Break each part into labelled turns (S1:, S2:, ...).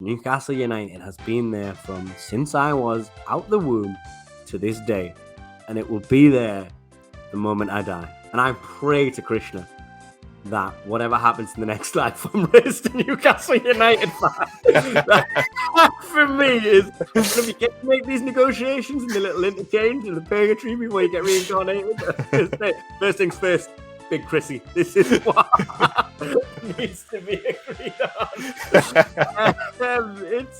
S1: Newcastle United has been there from since I was out the womb to this day, and it will be there the moment I die. And I pray to Krishna that whatever happens in the next life, I'm raised a Newcastle United fan. That, for me, is if you get to make these negotiations and the little interchange and the purgatory before you get reincarnated. First things first, Big Chrissy. This is what needs to be agreed on.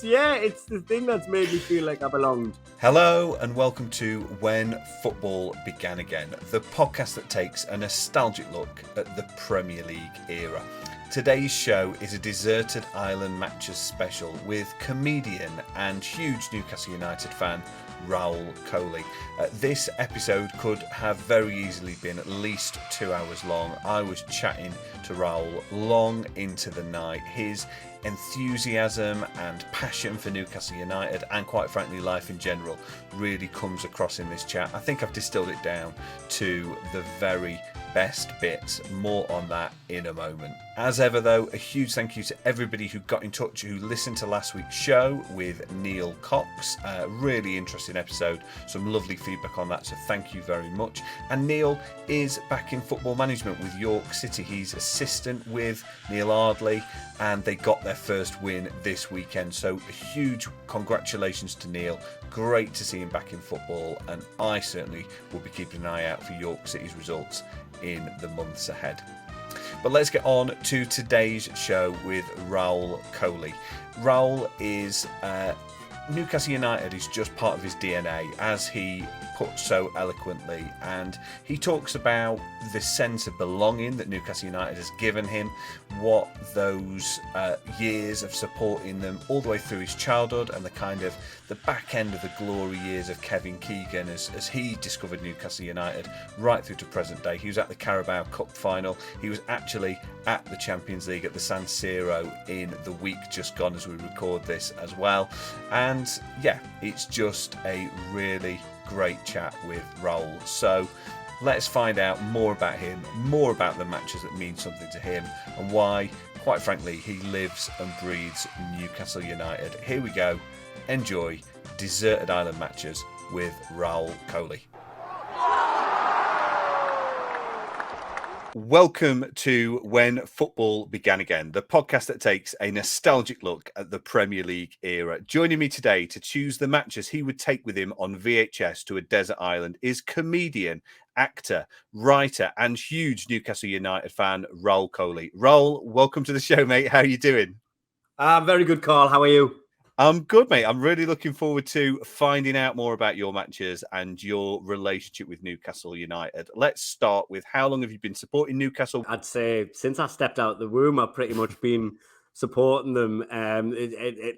S1: It's the thing that's made me feel like I belonged.
S2: Hello and welcome to When Football Began Again, the podcast that takes a nostalgic look at the Premier League era. Today's show is a deserted island matches special with comedian and huge Newcastle United fan Raul Kohli. This episode could have very easily been at least 2 hours long. I was chatting to Raul long into the night. His enthusiasm and passion for Newcastle United and quite frankly life in general really comes across in this chat. I think I've distilled it down to the very best bits. More on that in a moment. As ever though, a huge thank you to everybody who got in touch, who listened to last week's show with Neil Cox. Really interesting episode, some lovely feedback on that, so thank you very much. And Neil is back in football management with York City. He's assistant with Neil Ardley and they got their first win this weekend, so a huge congratulations to Neil. Great to see him back in football, and I certainly will be keeping an eye out for York City's results in the months ahead. But let's get on to today's show with Raul Kohli. Raul is Newcastle United is just part of his DNA, as he put so eloquently, and he talks about the sense of belonging that Newcastle United has given him, what those years of supporting them all the way through his childhood and the kind of the back end of the glory years of Kevin Keegan as he discovered Newcastle United right through to present day. He was at the Carabao Cup final. He was actually at the Champions League at the San Siro in the week just gone as we record this as well. And yeah, it's just a really great chat with Raul. So let's find out more about him, more about the matches that mean something to him, and why, quite frankly, he lives and breathes Newcastle United. Here we go. Enjoy Deserted Island Matches with Raul Kohli. Welcome to When Football Began Again, the podcast that takes a nostalgic look at the Premier League era. Joining me today to choose the matches he would take with him on VHS to a desert island is comedian, actor, writer, and huge Newcastle United fan, Raul Kohli. Raul, welcome to the show, mate. How are you doing?
S1: Very good, Carl. How are you?
S2: I'm good, mate. I'm really looking forward to finding out more about your matches and your relationship with Newcastle United. Let's start with, how long have you been supporting Newcastle?
S1: I'd say since I stepped out the womb, I've pretty much been supporting them.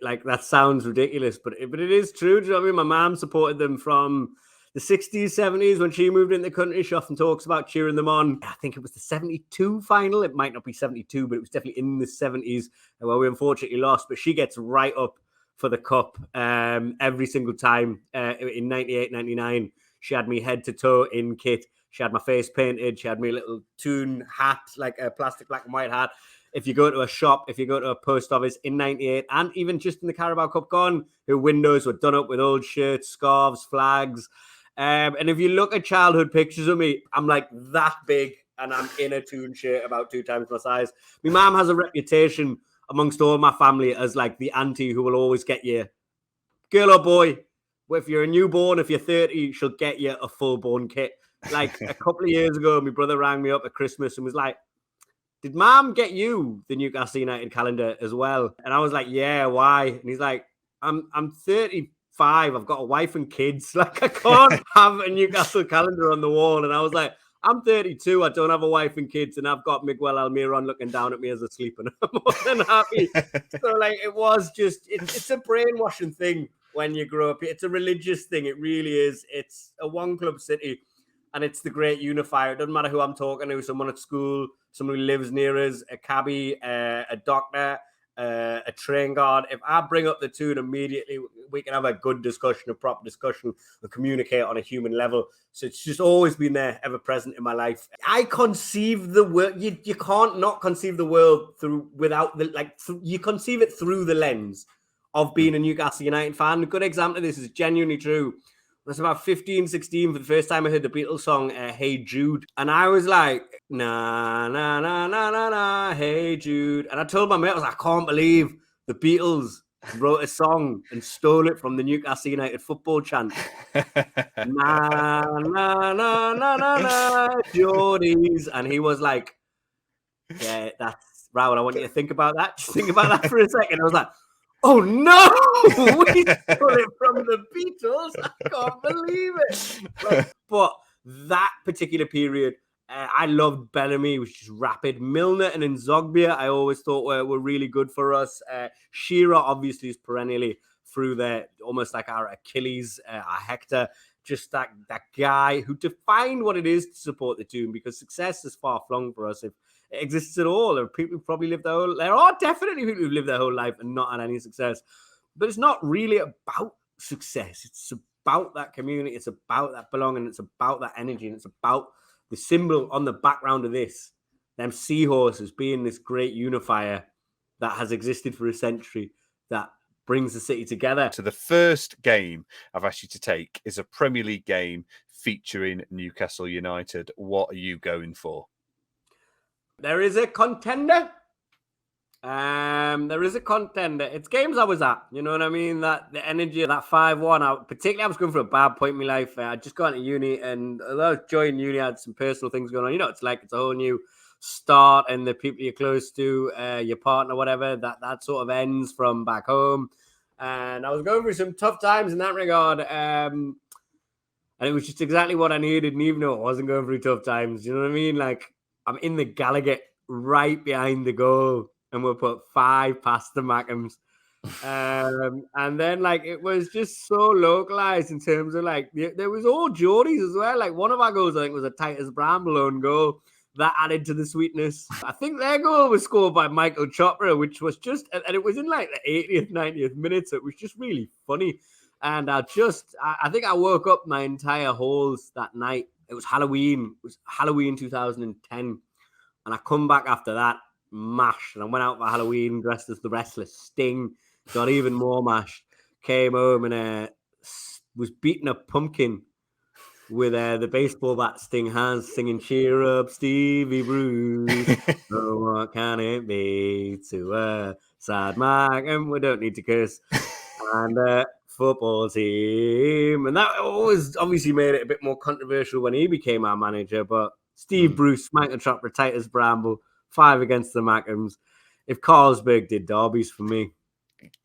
S1: Like, that sounds ridiculous, but it is true. Do you know what I mean? My mum supported them from the 60s, 70s when she moved into the country. She often talks about cheering them on. I think it was the 72 final. It might not be 72, but it was definitely in the 70s where we unfortunately lost. But she gets right up for the cup every single time. In 98, 99, she had me head to toe in kit. She had my face painted. She had me a little Toon hat, like a plastic black and white hat. If you go to a shop, if you go to a post office in 98, and even just in the Carabao Cup gone, her windows were done up with old shirts, scarves, flags. And if you look at childhood pictures of me, I'm like that big, and I'm in a Toon shirt about 2 times my size. My mum has a reputation amongst all my family as like the auntie who will always get you, girl or boy, if you're a newborn, if you're 30, she'll get you a full-born kit. Like a couple of years ago, my brother rang me up at Christmas and was like, did mom get you the Newcastle United calendar as well? And I was like, yeah, why? And he's like, I'm 35, I've got a wife and kids. Like, I can't have a Newcastle calendar on the wall. And I was like, I'm 32. I don't have a wife and kids, and I've got Miguel Almiron looking down at me as a sleeper. I'm more than happy. So, like, it was just, it's a brainwashing thing when you grow up. It's a religious thing. It really is. It's a one-club city, and it's the great unifier. It doesn't matter who I'm talking to, someone at school, someone who lives near us, a cabbie, a doctor, a train guard. If I bring up the Toon immediately, we can have a good discussion, a proper discussion, and communicate on a human level. So it's just always been there, ever present in my life. I conceive the world. You can't not conceive the world through without the you conceive it through the lens of being a Newcastle United fan. A good example of this is genuinely true. I was about 15, 16 for the first time I heard the Beatles song, Hey Jude. And I was like, na, na, na, na, na, na, Hey Jude. And I told my mate, I was like, I can't believe the Beatles wrote a song and stole it from the Newcastle United football chant. Na, na, na, na, na, na, Geordies. And he was like, yeah, that's Raul. I want you to think about that. Just think about that for a second. I was like, oh no, we stole it from the Beatles. I can't believe it. But that particular period, I loved Bellamy, which is rapid. Milner and Nzogbia, I always thought were really good for us. Shearer, obviously, is perennially through there, almost like our Achilles, our Hector. Just that guy who defined what it is to support the Toon, because success is far-flung for us if it exists at all. There are people who probably live their whole... There are definitely people who live their whole life and not had any success. But it's not really about success. It's about that community. It's about that belonging. It's about that energy. And it's about the symbol on the background of this. Them seahorses being this great unifier that has existed for a century, that brings the city together.
S2: So the first game I've asked you to take is a Premier League game featuring Newcastle United. What are you going for?
S1: There is a contender. There is a contender. It's games I was at. You know what I mean? That the energy of that 5-1. Particularly, I was going for a bad point in my life. I just got into uni, and although I was joining uni, I had some personal things going on. You know, it's like it's a whole new start, and the people you're close to, your partner, whatever, that sort of ends from back home. And I was going through some tough times in that regard. And it was just exactly what I needed. And even though I wasn't going through tough times, you know what I mean? Like, I'm in the Gallagher right behind the goal, and we'll put 5 past the Mackhams. And then, like, it was just so localized in terms of, like, there was all Geordies as well. Like, one of our goals, I think, was a Titus Bramble own goal. That added to the sweetness. I think their goal was scored by Michael Chopra, which was just, and it was in like the 80th, 90th minute. So it was just really funny. And I think I woke up my entire halls that night. It was Halloween. It was Halloween 2010. And I come back after that, mashed. And I went out for Halloween dressed as the wrestler Sting. Got even more mashed. Came home and was beating a pumpkin with the baseball bat Sting has, singing "Cheer Up, Stevie Bruce." Oh, what can it be to a sad Mac? And we don't need to curse. And football team. And that always obviously made it a bit more controversial when he became our manager. But Steve Bruce, Michael Chopra, Titus Bramble, 5 against the Mackhams. If Carlsberg did derbies for me.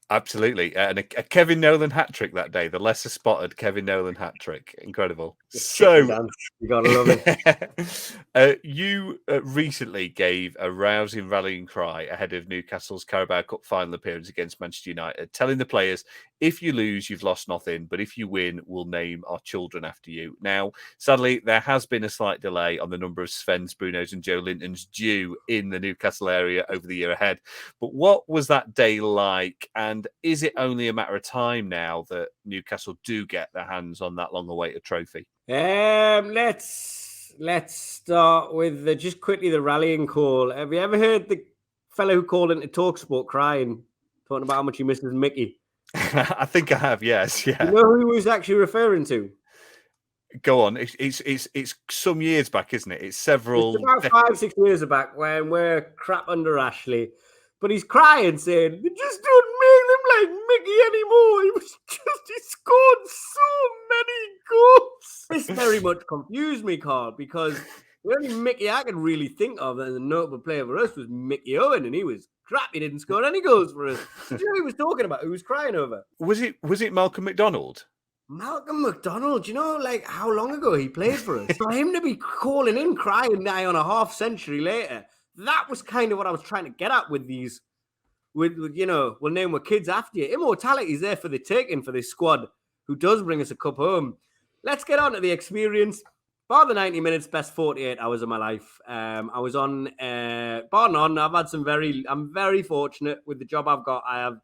S2: Absolutely. And a Kevin Nolan hat-trick that day. The lesser spotted Kevin Nolan hat-trick. Incredible. So,
S1: you got to love
S2: it. You recently gave a rousing rallying cry ahead of Newcastle's Carabao Cup final appearance against Manchester United, telling the players, if you lose, you've lost nothing, but if you win, we'll name our children after you. Now, sadly, there has been a slight delay on the number of Svens, Brunos and Joe Lintons due in the Newcastle area over the year ahead. But what was that day like? And is it only a matter of time now that Newcastle do get their hands on that long-awaited trophy?
S1: Let's start with just quickly the rallying call. Have you ever heard the fellow who called into TalkSport crying, talking about how much he misses Mickey?
S2: I think I have, yes. Yeah.
S1: You know who he was actually referring to?
S2: Go on. It's some years back, isn't it? It's several.
S1: It's about 5-6 years back when we're crap under Ashley. But he's crying, saying, "They just don't make them like Mickey anymore. He scored so many goals." This very much confused me, Carl, because the only Mickey I could really think of as a notable player for us was Mickey Owen, and he was crap. He didn't score any goals for us. Do you know who he was talking about? Who was crying over?
S2: Was it Malcolm McDonald?
S1: Malcolm McDonald, you know, like how long ago he played for us? For him to be calling in crying now on a half century later, that was kind of what I was trying to get at with these, with you know, we'll name our kids after you. Immortality is there for the taking for this squad who does bring us a cup home. Let's get on to the experience. Bar the 90 minutes, best 48 hours of my life. I was on, bar none, I'm very fortunate with the job I've got. I have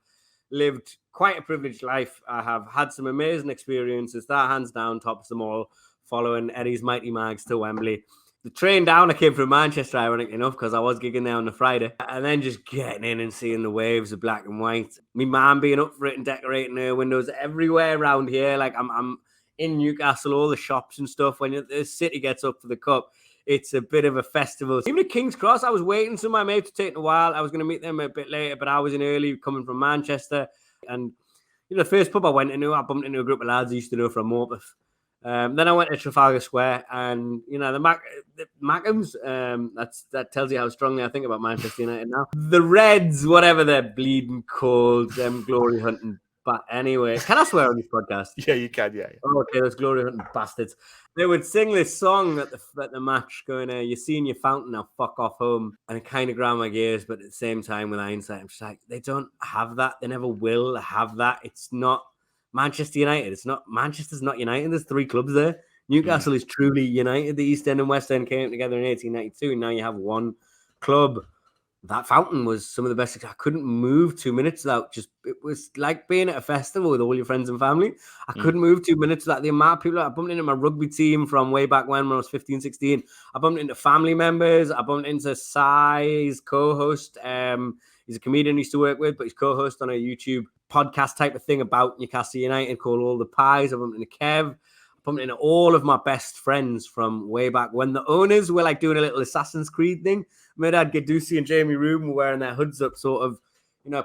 S1: lived quite a privileged life. I have had some amazing experiences. That hands down tops them all, following Eddie's mighty mags to Wembley. The train down, I came from Manchester, ironically enough, because I was gigging there on the Friday. And then just getting in and seeing the waves of black and white. Me mum being up for it and decorating her windows everywhere around here. Like I'm in Newcastle, all the shops and stuff. When the city gets up for the cup, it's a bit of a festival. Even at King's Cross, I was waiting for my mate to take a while. I was going to meet them a bit later, but I was in early coming from Manchester. And, the first pub I went into, I bumped into a group of lads I used to know from Morpeth. Then I went to Trafalgar Square, and the Mackems. That tells you how strongly I think about Manchester United now. The Reds, whatever they're bleeding called, them glory hunting. But anyway, can I swear on this podcast?
S2: Yeah, you can. Yeah.
S1: Oh, okay, those glory hunting bastards. They would sing this song at the match, going, "You seen your fountain, now fuck off home," and it kind of ground my gears. But at the same time, with hindsight, I'm just like, they don't have that. They never will have that. It's not Manchester United. It's not Manchester's not United. There's 3 clubs there. Newcastle is truly United. The East End and West End came together in 1892, and now you have one club. That fountain was some of the best. I couldn't move 2 minutes without it was like being at a festival with all your friends and family. I couldn't move 2 minutes without the amount of people. I bumped into my rugby team from way back when I was 15, 16. I bumped into family members. I bumped into Sai's co-host. He's a comedian I used to work with, but he's co-host on a YouTube podcast type of thing about Newcastle United called All the Pies. I bumped into Kev. I bumped into all of my best friends from way back when the owners were like doing a little Assassin's Creed thing. My dad, Gadusi and Jamie Rubin were wearing their hoods up, sort of,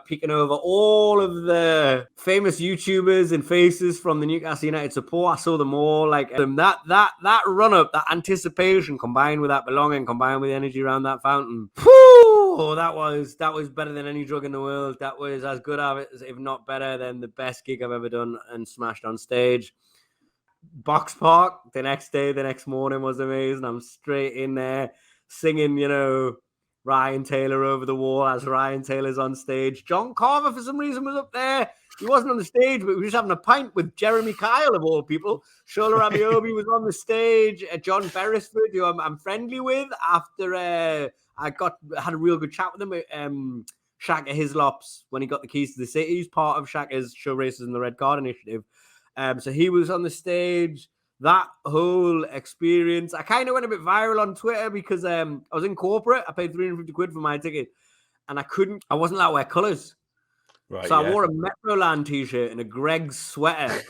S1: peeking over all of the famous YouTubers and faces from the Newcastle United support. I saw them all. Like that run up, that anticipation, combined with that belonging, combined with the energy around that fountain. Whew, that was better than any drug in the world. That was as good as, if not better, than the best gig I've ever done and smashed on stage. Box Park the next morning was amazing. I'm straight in there singing, Ryan Taylor over the wall as Ryan Taylor's on stage. John Carver, for some reason, was up there. He wasn't on the stage, but we were just having a pint with Jeremy Kyle, of all people. Shola Rabioti was on the stage. John Beresford, who I'm friendly with, after I had a real good chat with him. Shaka Hislops, when he got the keys to the city, he's part of Shaka's Show Races and the Red Card Initiative. So he was on the stage. That whole experience, I kind of went a bit viral on Twitter because I was in corporate. I paid 350 quid for my ticket, and I wasn't allowed to wear colours. Right, so I wore a Metroland t-shirt and a Greg's sweater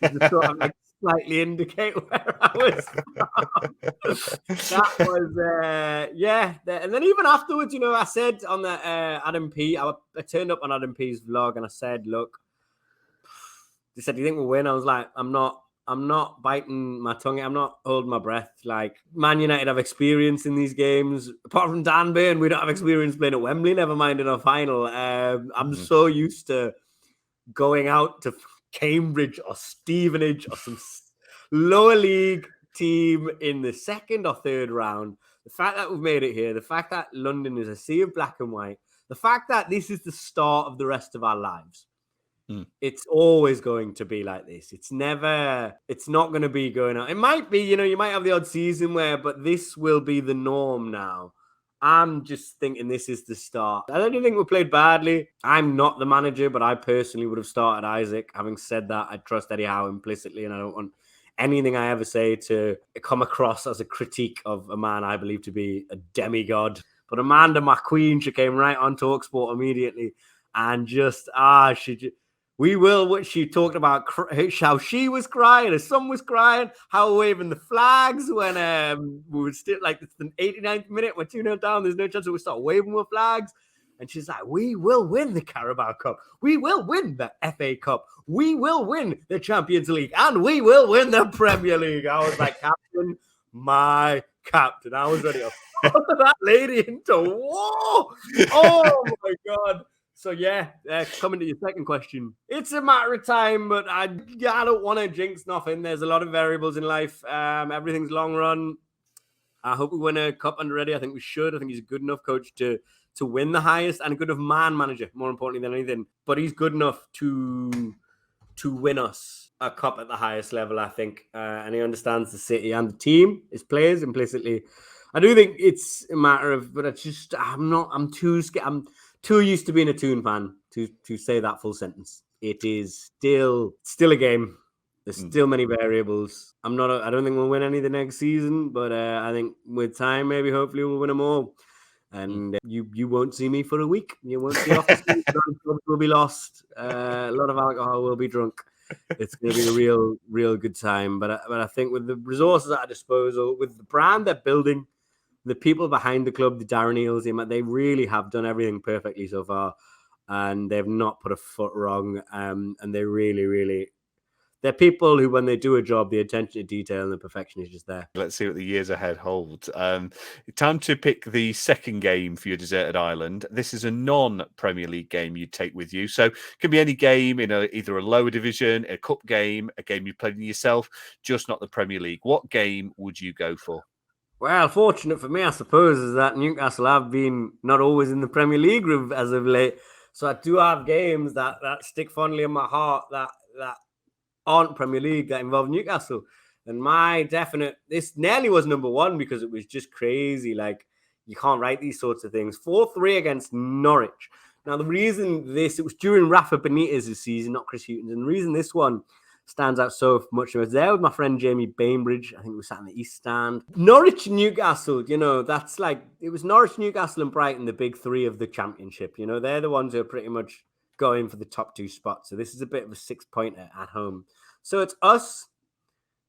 S1: to sort of slightly indicate where I was from. That was, And then even afterwards, I said on the Adam P, I turned up on Adam P's vlog and I said, look, they said, do you think we'll win? I was like, I'm not biting my tongue. I'm not holding my breath. Like, Man United have experience in these games. Apart from Dan Burn, we don't have experience playing at Wembley, never mind in a final. I'm so used to going out to Cambridge or Stevenage or some lower league team in the second or third round. The fact that we've made it here, the fact that London is a sea of black and white, the fact that this is the start of the rest of our lives. It's always going to be like this. It's not going to be going on. It might be, you might have the odd season but this will be the norm now. I'm just thinking this is the start. I don't think we played badly. I'm not the manager, but I personally would have started Isaac. Having said that, I trust Eddie Howe implicitly, and I don't want anything I ever say to come across as a critique of a man I believe to be a demigod. But Amanda McQueen, she came right on TalkSport immediately and we will, what she talked about, how she was crying, her son was crying, how we're waving the flags when we were still, like, it's the 89th minute, we're 2-0 down, there's no chance that we'll start waving with flags. And she's like, we will win the Carabao Cup. We will win the FA Cup. We will win the Champions League. And we will win the Premier League. I was like, Captain, my captain. I was ready to follow that lady into war. Oh, my God. So, coming to your second question, it's a matter of time, but I don't want to jinx nothing. There's a lot of variables in life. Everything's long run. I hope we win a cup under Eddie. I think we should. I think he's a good enough coach to win the highest and a good enough man manager, more importantly than anything. But he's good enough to win us a cup at the highest level, I think. And he understands the city and the team, his players implicitly. I do think it's a matter of, but I'm too scared. I'm too used to being a Toon fan to say that full sentence. It is still a game. There's still many variables. I don't think we'll win any the next season, but I think with time, maybe hopefully we'll win them all. And you won't see me for a week. You won't see offices. Jobs will be lost. A lot of alcohol will be drunk. It's going to be a real good time. But I think with the resources at our disposal, with the brand they're building, the people behind the club, the Darren Eales, they really have done everything perfectly so far, and they've not put a foot wrong. And they really. They're people who, when they do a job, the attention to detail and the perfection is just there.
S2: Let's see what the years ahead hold. Time to pick the second game for your deserted island. This is a non-Premier League game you take with you. So it can be any game in either a lower division, a cup game, a game you played in yourself, just not the Premier League. What game would you go for?
S1: Well, fortunate for me, I suppose, is that Newcastle have been not always in the Premier League as of late. So I do have games that stick fondly in my heart that aren't Premier League that involve Newcastle. And this nearly was number one because it was just crazy. Like, you can't write these sorts of things. 4-3 against Norwich. Now, the reason it was during Rafa Benitez's season, not Chris Hughton's. And the reason this one stands out so much. I was there with my friend Jamie Bainbridge. I think we sat in the East Stand. Norwich and Newcastle, that's like, it was Norwich, Newcastle and Brighton, the big three of the championship. They're the ones who are pretty much going for the top two spots. So this is a bit of a 6-pointer at home. So it's us,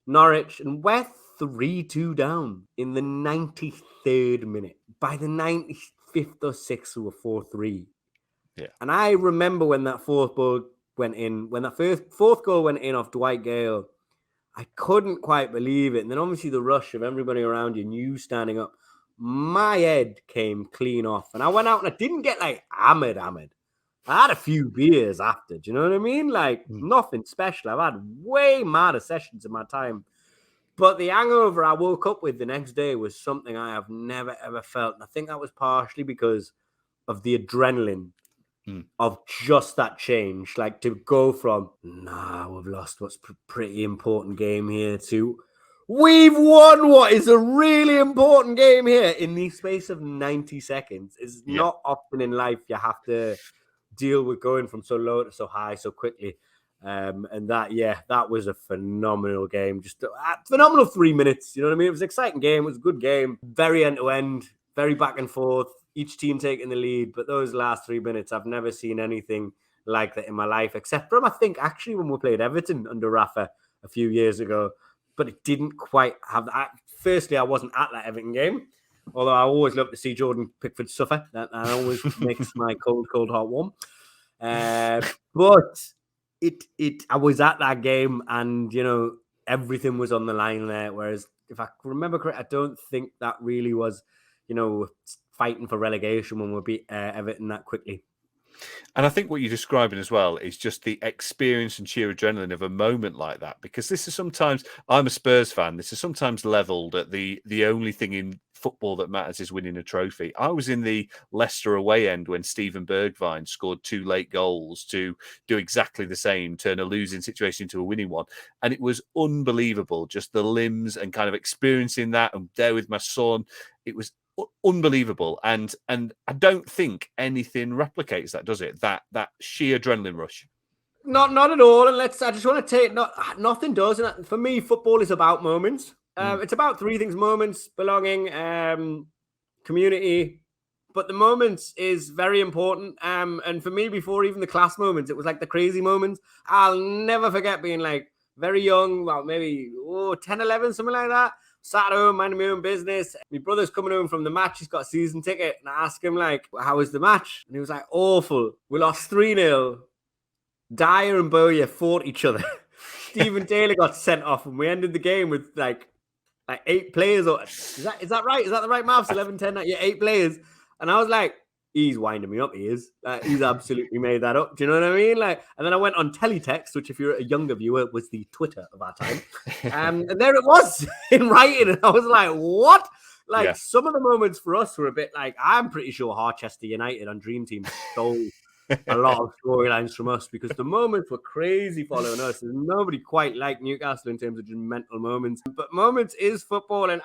S1: Norwich, and we're 3-2 down in the 93rd minute. By the 95th or 6th, we were 4-3.
S2: Yeah.
S1: And I remember when that fourth goal went in off Dwight Gale, I couldn't quite believe it. And then obviously the rush of everybody around you standing up, my head came clean off. And I went out and I didn't get like hammered. I had a few beers after, do you know what I mean? Like, nothing special. I've had way madder sessions in my time. But the hangover I woke up with the next day was something I have never, ever felt. And I think that was partially because of the adrenaline of just that change. Like, to go from, we've lost what's pretty important game here, to, we've won what is a really important game here in the space of 90 seconds. It's not often in life you have to deal with going from so low to so high so quickly. And that was a phenomenal game. Just a phenomenal 3 minutes. You know what I mean? It was an exciting game. It was a good game. Very end-to-end, very back and forth. Each team taking the lead. But those last 3 minutes, I've never seen anything like that in my life, except from, I think, actually, when we played Everton under Rafa a few years ago. But it didn't quite have that. Firstly, I wasn't at that Everton game. Although I always love to see Jordan Pickford suffer. That always makes my cold heart warm. But I was at that game and, everything was on the line there. Whereas if I remember correct, I don't think that really was, fighting for relegation when we beat Everton that quickly.
S2: And I think what you're describing as well is just the experience and sheer adrenaline of a moment like that. Because this is sometimes, I'm a Spurs fan, this is sometimes levelled at the only thing in football that matters is winning a trophy. I was in the Leicester away end when Steven Bergwijn scored 2 late goals to do exactly the same, turn a losing situation into a winning one. And it was unbelievable, just the limbs and kind of experiencing that. And there with my son, it was unbelievable, and I don't think anything replicates that, does it? That sheer adrenaline rush.
S1: Not at all. And I just want to take nothing does. And for me, football is about moments. It's about 3 things: moments, belonging, community. But the moments is very important. And for me, before even the class moments, it was like the crazy moments. I'll never forget being like very young, well, maybe 10, 11, something like that. Sat at home, minding my own business. My brother's coming home from the match. He's got a season ticket. And I asked him, like, how was the match? And he was like, awful. We lost 3-0. Dyer and Bowyer fought each other. Stephen Taylor got sent off. And we ended the game with, like 8 players. Is that right? Is that the right maths? 11, 10, 9, 8 players. And I was like, he's winding me up, he is. He's absolutely made that up. Do you know what I mean? And then I went on teletext, which if you're a younger viewer, was the Twitter of our time. And there it was in writing. And I was like, what? Some of the moments for us were a bit like, I'm pretty sure Harchester United on Dream Team stole a lot of storylines from us because the moments were crazy following us. There's nobody quite like Newcastle in terms of just mental moments. But moments is football. And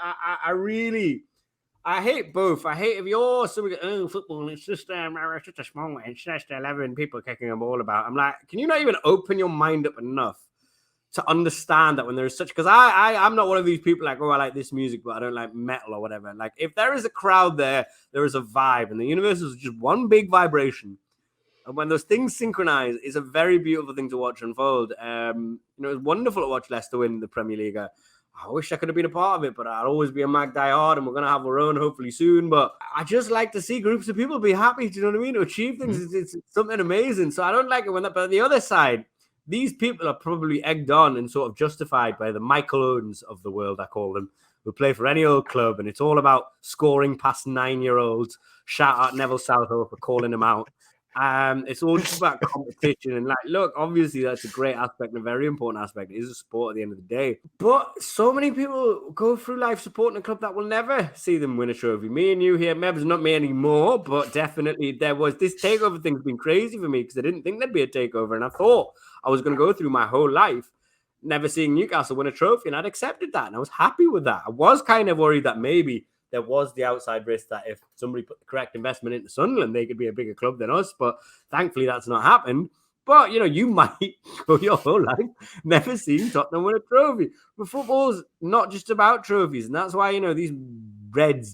S1: I hate both. I hate if you're somebody, football, it's just a small, it's just 11 people kicking a ball about. I'm like, can you not even open your mind up enough to understand that when there is such, because I'm not one of these people like, oh, I like this music, but I don't like metal or whatever. Like, if there is a crowd there is a vibe, and the universe is just one big vibration. And when those things synchronize, it's a very beautiful thing to watch unfold. You know, it's wonderful to watch Leicester win the Premier League. I wish I could have been a part of it, but I'll always be a Mag diehard, and we're going to have our own hopefully soon. But I just like to see groups of people be happy, do you know what I mean, to achieve things. It's something amazing. So I don't like it when that, but on the other side, these people are probably egged on and sort of justified by the Michael Owens of the world, I call them, who play for any old club, and it's all about scoring past 9-year-olds. Shout out Neville Southall for calling them out. It's all just about competition, and like, look, obviously that's a great aspect and a very important aspect. It is a sport at the end of the day, but so many people go through life supporting a club that will never see them win a trophy. Me and you here, Meb's not me anymore, but definitely there was this takeover thing's been crazy for me because I didn't think there'd be a takeover, and I thought I was going to go through my whole life never seeing Newcastle win a trophy, and I'd accepted that, and I was happy with that. I was kind of worried that maybe there was the outside risk that if somebody put the correct investment into Sunderland, they could be a bigger club than us. But thankfully, that's not happened. But, you know, you might, for your whole life, never seen Tottenham win a trophy. But football's not just about trophies. And that's why, you know, these red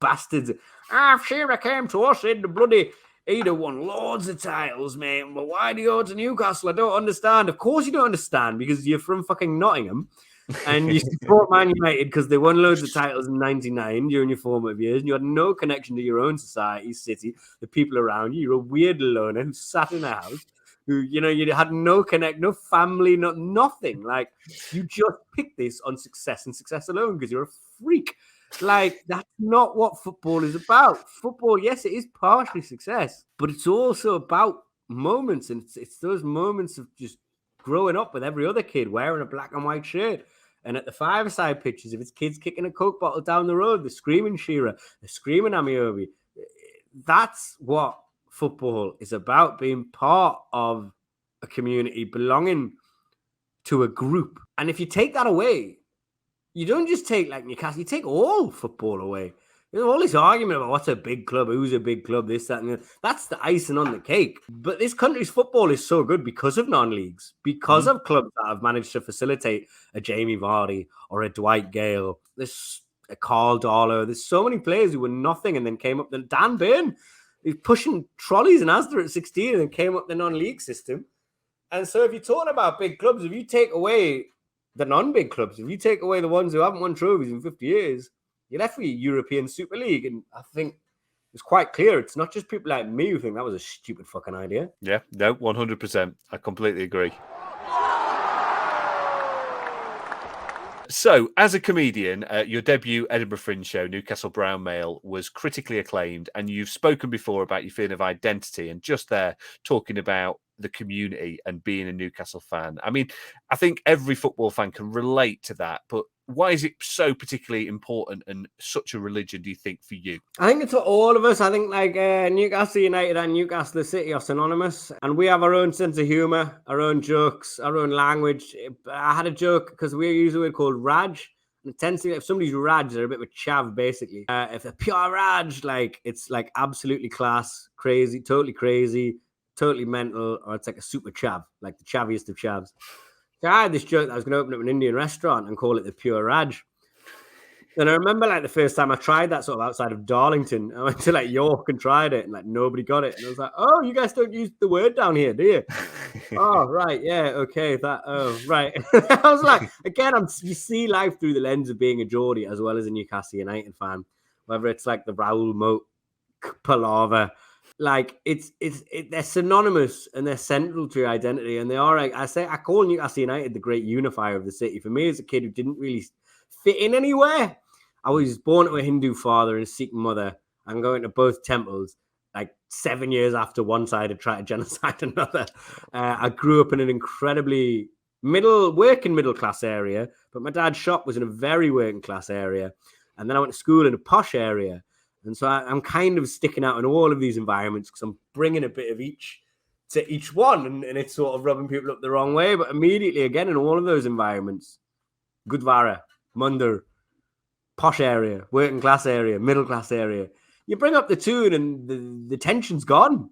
S1: bastards, if Shearer came to us in the bloody, he'd have won loads of titles, mate. But why do you go to Newcastle? I don't understand. Of course you don't understand, because you're from fucking Nottingham. And you support Man United because they won loads of titles in '99 during your formative years, and you had no connection to your own society, city, the people around you. You're a weird loner who sat in a house, who, you know, you had no no family, nothing. Like, you just picked this on success and success alone because you're a freak. Like, that's not what football is about. Football, yes, it is partially success, but it's also about moments, and it's those moments of just growing up with every other kid wearing a black and white shirt. And at the five-a-side pitches, if it's kids kicking a Coke bottle down the road, they're screaming Shearer, they're screaming Amiobi. That's what football is about, being part of a community, belonging to a group. And if you take that away, you don't just take, like Newcastle, you take all football away. There's all this argument about what's a big club, who's a big club, this, that, and that. That's the icing on the cake. But this country's football is so good because of non-leagues, because of clubs that have managed to facilitate a Jamie Vardy or a Dwight Gale. There's a Carl Darlow. There's so many players who were nothing and then came up. Dan Burn, he's pushing trolleys in Asda at 16 and came up the non-league system. And so if you're talking about big clubs, if you take away the non-big clubs, if you take away the ones who haven't won trophies in 50 years, you're left with European Super League. And I think it's quite clear it's not just people like me who think that was a stupid fucking idea.
S2: Yeah, no, 100%. I completely agree. So, as a comedian, your debut Edinburgh Fringe show, Newcastle Brown Male, was critically acclaimed, and you've spoken before about your feeling of identity, and just there talking about the community and being a Newcastle fan. I mean, I think every football fan can relate to that, but why is it so particularly important and such a religion, do you think, for you?
S1: I think it's for all of us. I think like Newcastle United and Newcastle City are synonymous, and we have our own sense of humour, our own jokes, our own language. I had a joke because we use a word called Raj. And it tends to, if somebody's Raj, they're a bit of a chav, basically. If they're pure Raj, like, it's like absolutely class, crazy, totally mental, or it's like a super chav, like the chaviest of chavs. So I had this joke that I was going to open up an Indian restaurant and call it the Pure Raj. And I remember like the first time I tried that sort of outside of Darlington, I went to like York and tried it, and like nobody got it. And I was like, oh, you guys don't use the word down here, do you? Oh, right. Yeah. Okay. Right. I was like, again, you see life through the lens of being a Geordie as well as a Newcastle United fan, whether it's like the Raul Moat palaver. Like they're synonymous and they're central to your identity, and they are. Like, I call Newcastle United the great unifier of the city. For me, as a kid who didn't really fit in anywhere, I was born to a Hindu father and a Sikh mother, and going to both temples. Like 7 years after one side had tried to genocide another, I grew up in an incredibly working middle class area, but my dad's shop was in a very working class area, and then I went to school in a posh area. And so I'm kind of sticking out in all of these environments because I'm bringing a bit of each to each one, and it's sort of rubbing people up the wrong way. But immediately, again, in all of those environments, Gurdwara, Mandir, posh area, working class area, middle class area, you bring up the Toon and the tension's gone.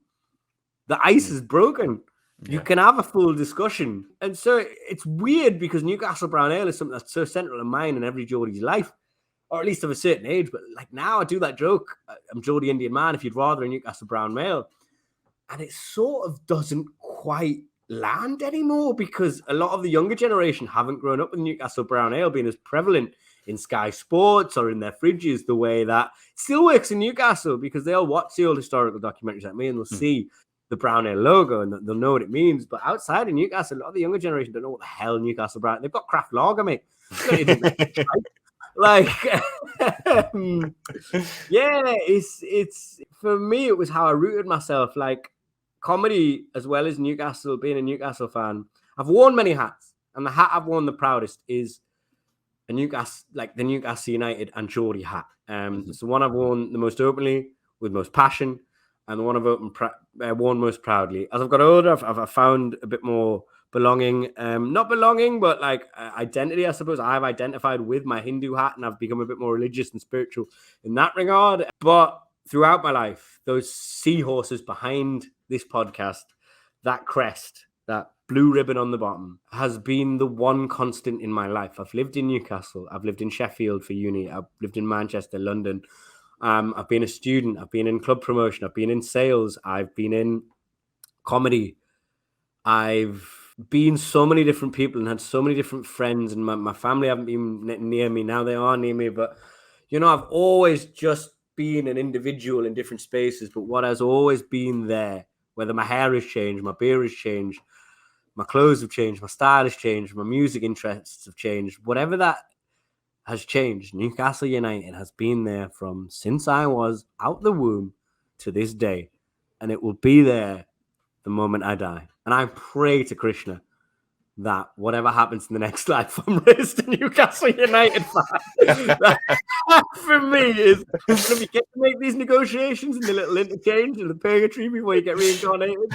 S1: The ice is broken. You can have a full discussion. And so it's weird because Newcastle Brown Ale is something that's so central in mine and every Geordie's life, or at least of a certain age. But like now I do that joke, I'm Geordie Indian man, if you'd rather a Newcastle Brown Ale. And it sort of doesn't quite land anymore because a lot of the younger generation haven't grown up with Newcastle Brown Ale being as prevalent in Sky Sports or in their fridges the way that it still works in Newcastle, because they'll watch the old historical documentaries like me and they'll see the Brown Ale logo and they'll know what it means. But outside of Newcastle, a lot of the younger generation don't know what the hell Newcastle Brown. They've got craft lager, mate. Like, it's for me, it was how I rooted myself. Like, comedy, as well as Newcastle, being a Newcastle fan, I've worn many hats, and the hat I've worn the proudest is a Newcastle, like the Newcastle United and Geordie hat. It's the one I've worn the most openly, with most passion, and the one I've worn most proudly. As I've got older, I've found a bit more belonging, not belonging, but like identity, I suppose. I've identified with my Hindu hat, and I've become a bit more religious and spiritual in that regard. But throughout my life, those seahorses behind this podcast, that crest, that blue ribbon on the bottom, has been the one constant in my life. I've lived in Newcastle. I've lived in Sheffield for uni. I've lived in Manchester, London. I've been a student. I've been in club promotion. I've been in sales. I've been in comedy. I've been so many different people and had so many different friends, and my family haven't been near me. Now they are near me. But, you know, I've always just been an individual in different spaces. But what has always been there, whether my hair has changed, my beard has changed, my clothes have changed, my style has changed, my music interests have changed, whatever that has changed, Newcastle United has been there from since I was out the womb to this day. And it will be there the moment I die. And I pray to Krishna that whatever happens in the next life, I'm raised a Newcastle United fan. That for me is, if you get to make these negotiations and the little interchange and the purgatory before you get reincarnated,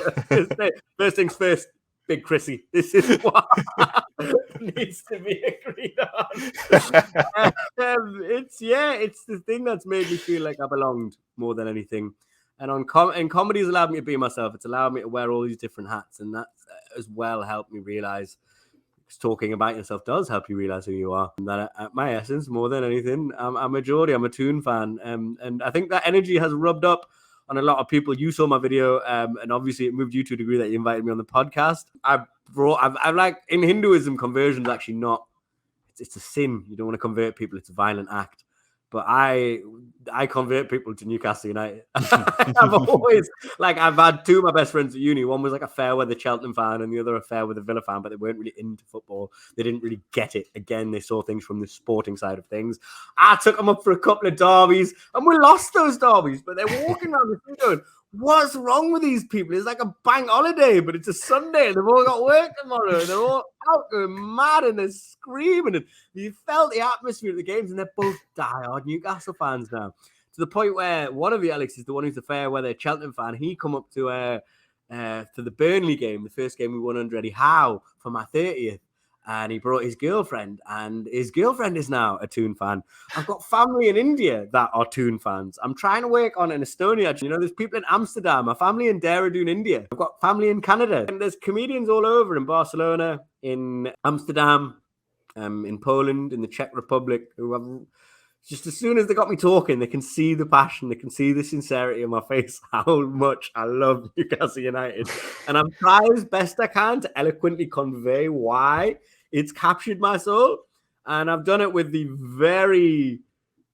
S1: first things first, Big Chrissy, this is what needs to be agreed on. It's the thing that's made me feel like I belonged more than anything. And and comedy has allowed me to be myself. It's allowed me to wear all these different hats, and that's as well helped me realize, because talking about yourself does help you realize who you are. And that at my essence, more than anything, I'm a Geordie. I'm a Toon fan, and I think that energy has rubbed up on a lot of people. You saw my video, and obviously it moved you to a degree that you invited me on the podcast. I'm like, in Hinduism, conversion is actually not. It's a sin. You don't want to convert people. It's a violent act. But I convert people to Newcastle United. I've had two of my best friends at uni. One was like a fair weather Cheltenham fan and the other a fair weather Villa fan, but they weren't really into football. They didn't really get it. Again, they saw things from the sporting side of things. I took them up for a couple of derbies and we lost those derbies, but they're walking around the street going, what's wrong with these people? It's like a bank holiday, but it's a Sunday and they've all got work tomorrow and they're all out going mad and they're screaming. And you felt the atmosphere of the games, and they're both diehard Newcastle fans now. To the point where one of the Alex is the one who's the fair weather Cheltenham fan. He come up to the Burnley game, the first game we won under Eddie Howe, for my 30th. And he brought his girlfriend, and his girlfriend is now a Toon fan. I've got family in India that are Toon fans. I'm trying to work on in Estonia. You know, there's people in Amsterdam, a family in Dehradun, India. I've got family in Canada. And there's comedians all over, in Barcelona, in Amsterdam, in Poland, in the Czech Republic, who have, just as soon as they got me talking, they can see the passion, they can see the sincerity in my face, how much I love Newcastle United. And I'm trying as best I can to eloquently convey why it's captured my soul. And I've done it with the very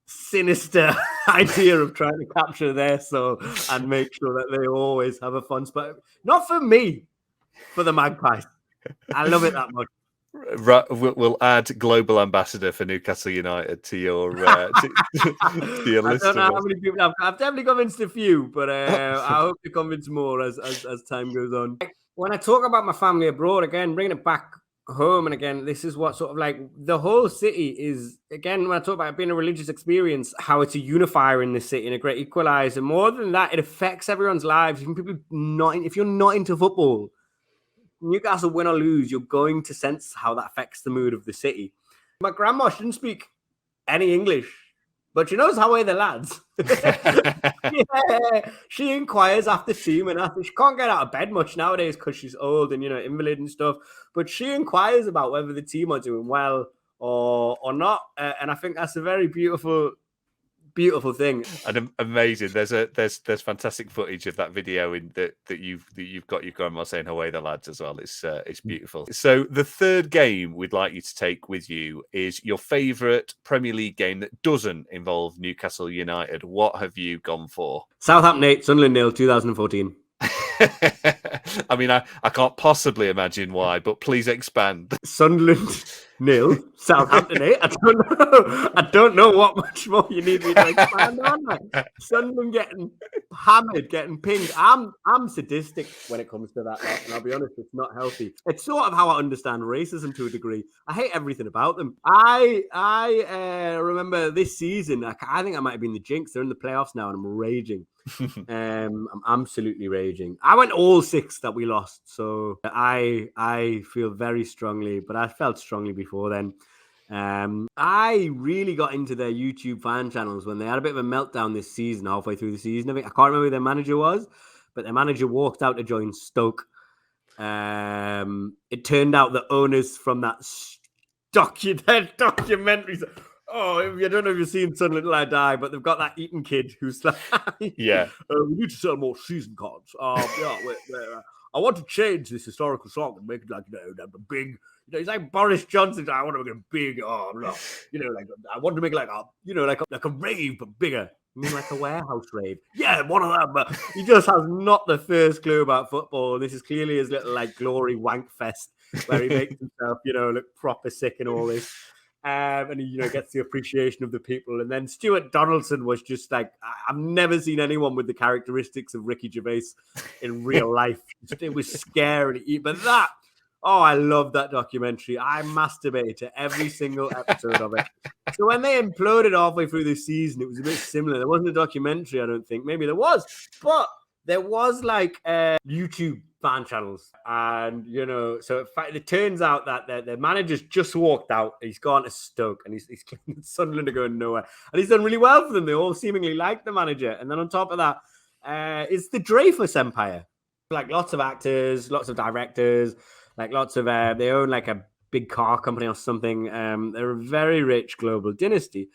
S1: sinister idea of trying to capture their soul and make sure that they always have a fun spot. Not for me, for the Magpies. I love it that much.
S2: We'll add global ambassador for Newcastle United to your to your list.
S1: I don't know how many people I've definitely convinced a few, but I hope to convince more as time goes on. When I talk about my family abroad, again, bringing it back home, and again, this is what sort of like the whole city is. Again, when I talk about it being a religious experience, how it's a unifier in the city and a great equalizer. More than that, it affects everyone's lives. Even people if you're not into football, Newcastle win or lose, you're going to sense how that affects the mood of the city. My grandma, she didn't speak any English. but she knows how are the lads. Yeah, she inquires after team and after she can't get out of bed much nowadays because she's old and invalid and stuff. But she inquires about whether the team are doing well or not, and I think that's a very beautiful thing.
S2: And amazing. There's fantastic footage of that video that you've got your grandma saying away the lads as well. It's beautiful. So the third game we'd like you to take with you is your favourite Premier League game that doesn't involve Newcastle United. What have you gone for?
S1: Southampton 8, Sunderland 0, 2014.
S2: I mean, I can't possibly imagine why, but please expand.
S1: Sunderland 0, Southampton 8. I don't know what much more you need me to expand on. Sunderland getting hammered, getting pinged. I'm sadistic when it comes to that, and I'll be honest, it's not healthy. It's sort of how I understand racism to a degree. I hate everything about them. I remember this season, I think I might have been the jinx. They're in the playoffs now, and I'm raging. I'm absolutely raging. I went all 6 that we lost, so I feel very strongly, but I felt strongly before then. I really got into their YouTube fan channels when they had a bit of a meltdown this season, halfway through the season. I can't remember who their manager was, but their manager walked out to join Stoke. It turned out the owners from that documentary. Oh, I don't know if you've seen Sunderland Till I Die, but they've got that Eton kid who's like,
S2: yeah,
S1: we need to sell more season cards. I want to change this historical song and make it like a big. He's like Boris Johnson. I want to make it big. Oh no, I want to make it like a rave but bigger. You mean like a warehouse rave? Yeah, one of them. But he just has not the first clue about football. This is clearly his little glory wank fest where he makes himself look proper sick and all this. And he, gets the appreciation of the people. And then Stuart Donaldson was just like, I've never seen anyone with the characteristics of Ricky Gervais in real life. It was scary. But I love that documentary. I masturbated to every single episode of it. So when they imploded halfway through the season, it was a bit similar. There wasn't a documentary, I don't think. Maybe there was. But there was YouTube fan channels, and so it turns out that the manager's just walked out. He's gone to Stoke, and he's Sunderland are going nowhere, and he's done really well for them. They all seemingly like the manager, and then on top of that, it's the Dreyfus Empire. Lots of actors, lots of directors, lots of they own a big car company or something. They're a very rich global dynasty.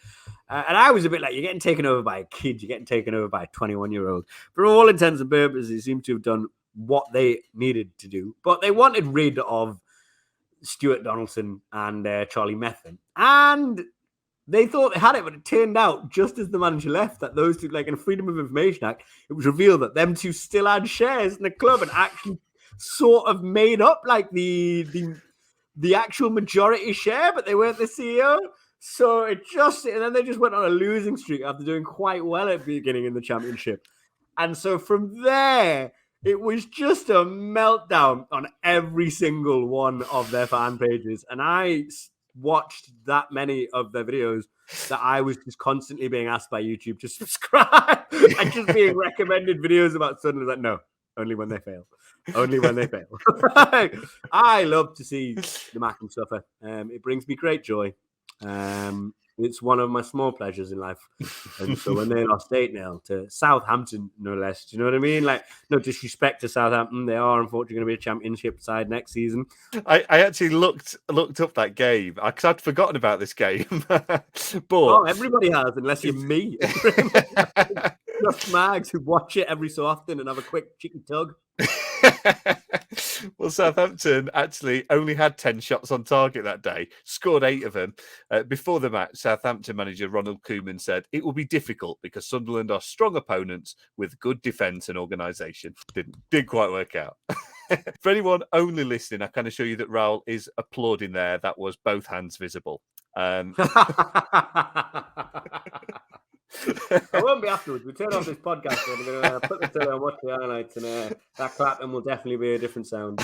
S1: And I was a bit you're getting taken over by a kid, you're getting taken over by a 21-year-old. For all intents and purposes, they seem to have done what they needed to do. But they wanted rid of Stuart Donaldson and Charlie Methven. And they thought they had it, but it turned out, just as the manager left, that those two, in a Freedom of Information Act, it was revealed that them two still had shares in the club and actually sort of made up the actual majority share, but they weren't the CEO. So and then they just went on a losing streak after doing quite well at the beginning in the championship. And so from there, it was just a meltdown on every single one of their fan pages. And I watched that many of their videos that I was just constantly being asked by YouTube to subscribe and just being recommended videos about Sunderland. No, only when they fail. Only when they fail. I love to see the Mackem suffer. It brings me great joy. It's one of my small pleasures in life. And so when they lost 8-0 to Southampton, no less, do you know what I mean? No disrespect to Southampton. They are unfortunately going to be a championship side next season.
S2: I actually looked up that game because I'd forgotten about this game. But
S1: everybody has, unless you're me. Just mags who watch it every so often and have a quick cheeky tug.
S2: Well, Southampton actually only had 10 shots on target that day, scored 8 of them. Before the match, Southampton manager Ronald Koeman said, "It will be difficult because Sunderland are strong opponents with good defence and organisation." Didn't quite work out. For anyone only listening, I can assure you that Raul is applauding there. That was both hands visible.
S1: I won't be afterwards. We turn off this podcast and we're going to put the telly on, watch the highlights, and that clapping will definitely be a different sound.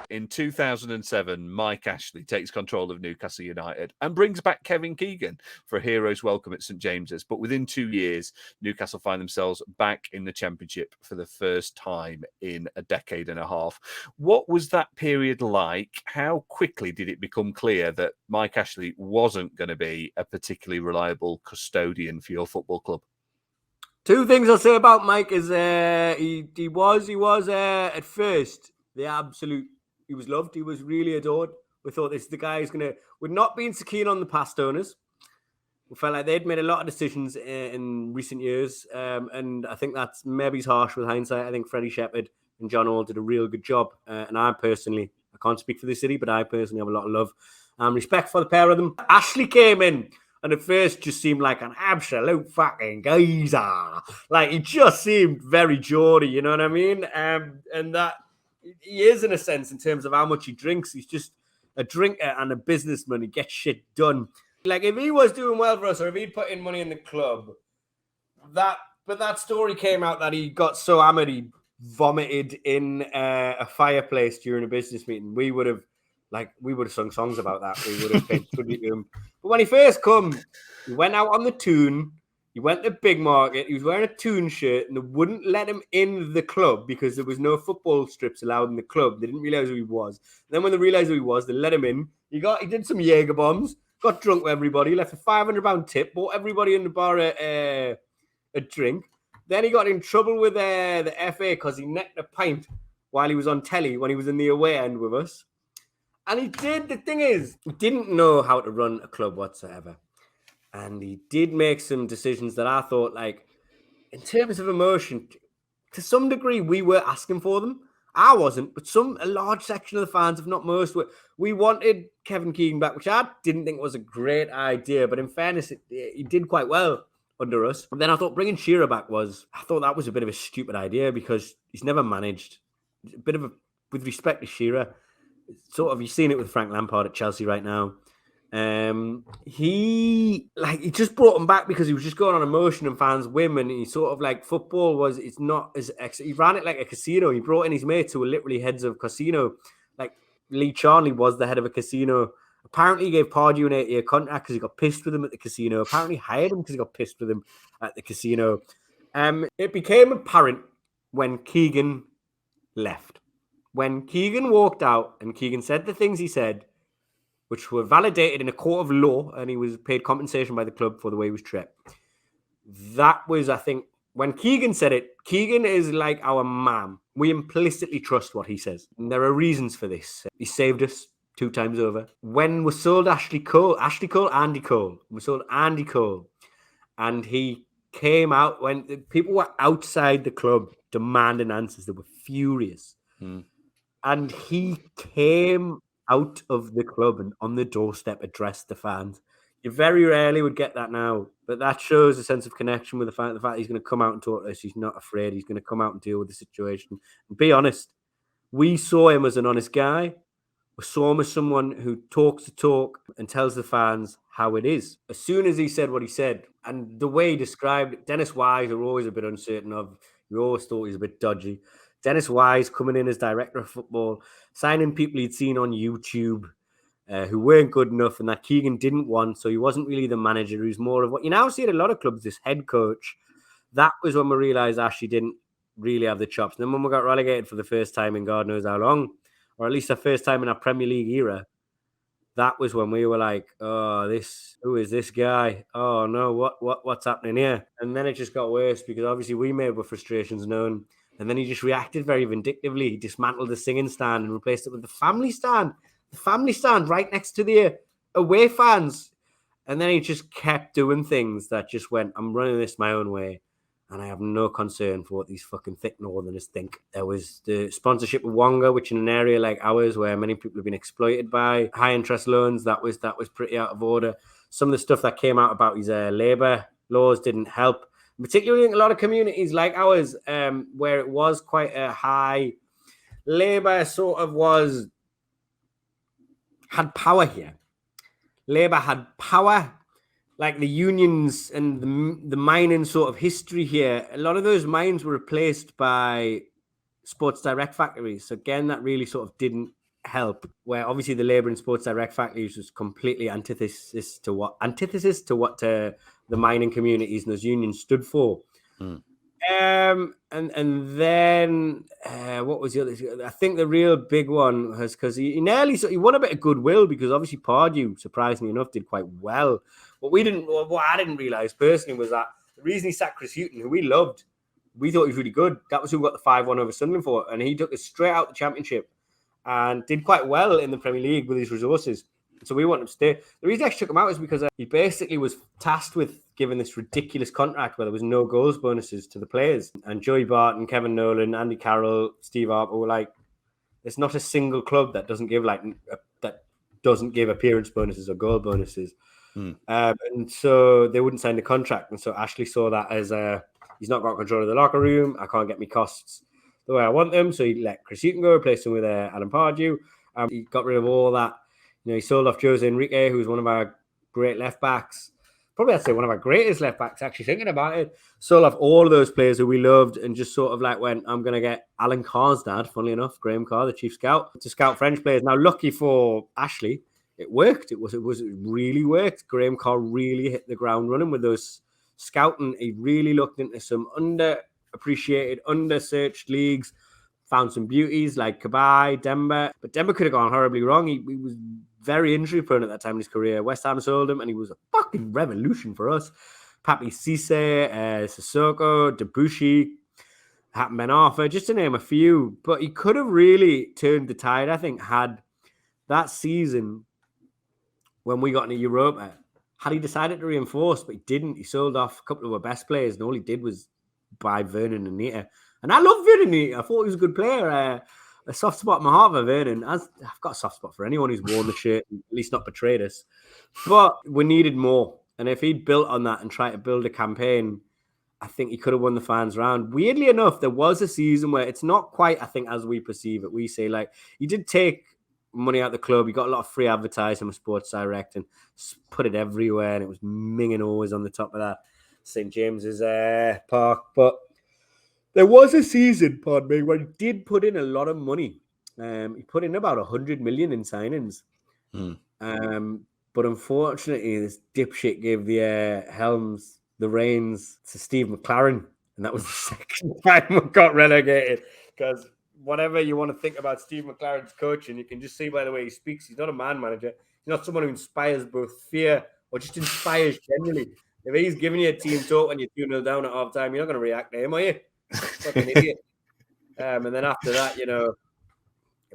S2: In 2007, Mike Ashley takes control of Newcastle United and brings back Kevin Keegan for a hero's welcome at St James's. But within 2 years, Newcastle find themselves back in the Championship for the first time in a decade and a half. What was that period like? How quickly did it become clear that Mike Ashley wasn't going to be a particularly reliable custodian for your football club?
S1: Two things I'll say about Mike is he was at first the absolute. He was loved. He was really adored. We thought this is the guy who's going to. We'd not been so keen on the past owners. We felt like they'd made a lot of decisions in recent years, and I think that's maybe harsh with hindsight. I think Freddie Shepherd and John Hall did a real good job, and I can't speak for the city, but I personally have a lot of love and respect for the pair of them. Ashley came in. And at first just seemed like an absolute fucking geezer. Like, he just seemed very Geordie, you know what I mean? And that he is, in a sense, in terms of how much he drinks. He's just a drinker and a businessman. He gets shit done. Like, if he was doing well for us, or if he'd put in money in the club, but that story came out that he got so hammered he vomited in a fireplace during a business meeting. We would have sung songs about that. We would have paid tribute to him. But when he first come, he went out on the Toon. He went to Big Market. He was wearing a Toon shirt, and they wouldn't let him in the club because there was no football strips allowed in the club. They didn't realize who he was. And then when they realized who he was, they let him in. He did some Jaeger bombs, got drunk with everybody, left a £500 tip, bought everybody in the bar a drink. Then he got in trouble with the FA because he necked a pint while he was on telly when he was in the away end with us. And he did. The thing is, he didn't know how to run a club whatsoever. And he did make some decisions that I thought, like, in terms of emotion, to some degree, we were asking for them. I wasn't, but a large section of the fans, if not most, we wanted Kevin Keegan back, which I didn't think was a great idea. But in fairness, he did quite well under us. And then I thought bringing Shearer back I thought that was a bit of a stupid idea because he's never managed. With respect to Shearer, sort of, you've seen it with Frank Lampard at Chelsea right now. He just brought him back because he was just going on emotion and fans whim, and he sort of like football it's not as he ran it like a casino. He brought in his mates who were literally heads of casino. Like Lee Charnley was the head of a casino. Apparently he gave Pardew an 8-year contract because he got pissed with him at the casino. Apparently hired him because he got pissed with him at the casino. It became apparent when Keegan left. When Keegan walked out and Keegan said the things he said, which were validated in a court of law, and he was paid compensation by the club for the way he was treated. That was, I think, when Keegan said it, Keegan is like our mum. We implicitly trust what he says. And there are reasons for this. He saved us 2 times over. When we sold Andy Cole, we sold Andy Cole, and he came out when people were outside the club demanding answers. They were furious. And he came out of the club and on the doorstep addressed the fans. You very rarely would get that now, but that shows a sense of connection with the fact he's going to come out and talk to us. He's not afraid. He's going to come out and deal with the situation. And be honest, we saw him as an honest guy. We saw him as someone who talks the talk and tells the fans how it is. As soon as he said what he said, and the way he described it, Dennis Wise, we're always a bit uncertain of. We always thought he was a bit dodgy. Dennis Wise coming in as director of football, signing people he'd seen on YouTube who weren't good enough and that Keegan didn't want. So he wasn't really the manager. He was more of what you now see at a lot of clubs, this head coach. That was when we realised Ashley didn't really have the chops. And then when we got relegated for the first time in God knows how long, or at least the first time in our Premier League era, that was when we were like, oh, who is this guy? Oh no, what's happening here? And then it just got worse because obviously we made our frustrations known. And then he just reacted very vindictively. He dismantled the singing stand and replaced it with the family stand. The family stand right next to the away fans. And then he just kept doing things that just went, I'm running this my own way. And I have no concern for what these fucking thick northerners think. There was the sponsorship of Wonga, which in an area like ours where many people have been exploited by high interest loans, that was pretty out of order. Some of the stuff that came out about his labour laws didn't help. Particularly in a lot of communities like ours, where it was quite a high Labour sort of had power here. Labour had power, like the unions and the mining sort of history here. A lot of those mines were replaced by Sports Direct factories. So again, that really sort of didn't help, where obviously the Labour and Sports Direct factories was completely antithesis to what the mining communities and those unions stood for. And then what was the other? I think the real big one was because he won a bit of goodwill, because obviously Pardew, surprisingly enough, did quite well. What I didn't realise personally was that the reason he sacked Chris Hughton, who we loved, we thought he was really good. That was who we got the 5-1 over Sunderland for, and he took us straight out the Championship and did quite well in the Premier League with his resources. So we want him to stay. The reason I actually took him out is because he basically was tasked with giving this ridiculous contract where there was no goals bonuses to the players. And Joey Barton, Kevin Nolan, Andy Carroll, Steve Harper were like, there's not a single club that doesn't give appearance bonuses or goal bonuses. And so they wouldn't sign the contract. And so Ashley saw that as he's not got control of the locker room. I can't get me costs the way I want them. So he let Chris Hughton go, replaced him with Adam Pardew. He got rid of all that. He sold off Jose Enrique, who was one of our great left backs. Probably I'd say one of our greatest left backs, actually, thinking about it. Sold off all of those players who we loved and just sort of went, I'm going to get Alan Carr's dad, funnily enough, Graham Carr, the chief scout, to scout French players. Now, lucky for Ashley, it worked. It really worked. Graham Carr really hit the ground running with those scouting. He really looked into some underappreciated, undersearched leagues, found some beauties like Kabay, Demba. But Demba could have gone horribly wrong. He was very injury prone at that time in his career. West Ham sold him, and he was a fucking revolution for us. Papi Cisse, Sissoko, Debussy, Hatton Ben Arthur, just to name a few. But he could have really turned the tide, I think, had that season when we got into Europa, had he decided to reinforce, but he didn't. He sold off a couple of our best players, and all he did was buy Vernon and Anita. And I love Vernon Anita. I thought he was a good player. A soft spot in my heart for Vernon. I've got a soft spot for anyone who's worn the shirt, and at least not betrayed us. But we needed more. And if he'd built on that and tried to build a campaign, I think he could have won the fans round. Weirdly enough, there was a season where it's not quite, I think, as we perceive it. We say, he did take money out of the club. He got a lot of free advertising with Sports Direct and put it everywhere. And it was minging always on the top of that St. James's Park. But there was a season, pardon me, where he did put in a lot of money. He put in about 100 million in signings. But unfortunately, this dipshit gave the reins to Steve McLaren. And that was the second time we got relegated. Because whatever you want to think about Steve McLaren's coaching, you can just see by the way he speaks. He's not a man manager. He's not someone who inspires both fear or just inspires generally. If he's giving you a team talk and you're 2-0 down at half time, you're not going to react to him, are you? Fucking idiot. And then after that, it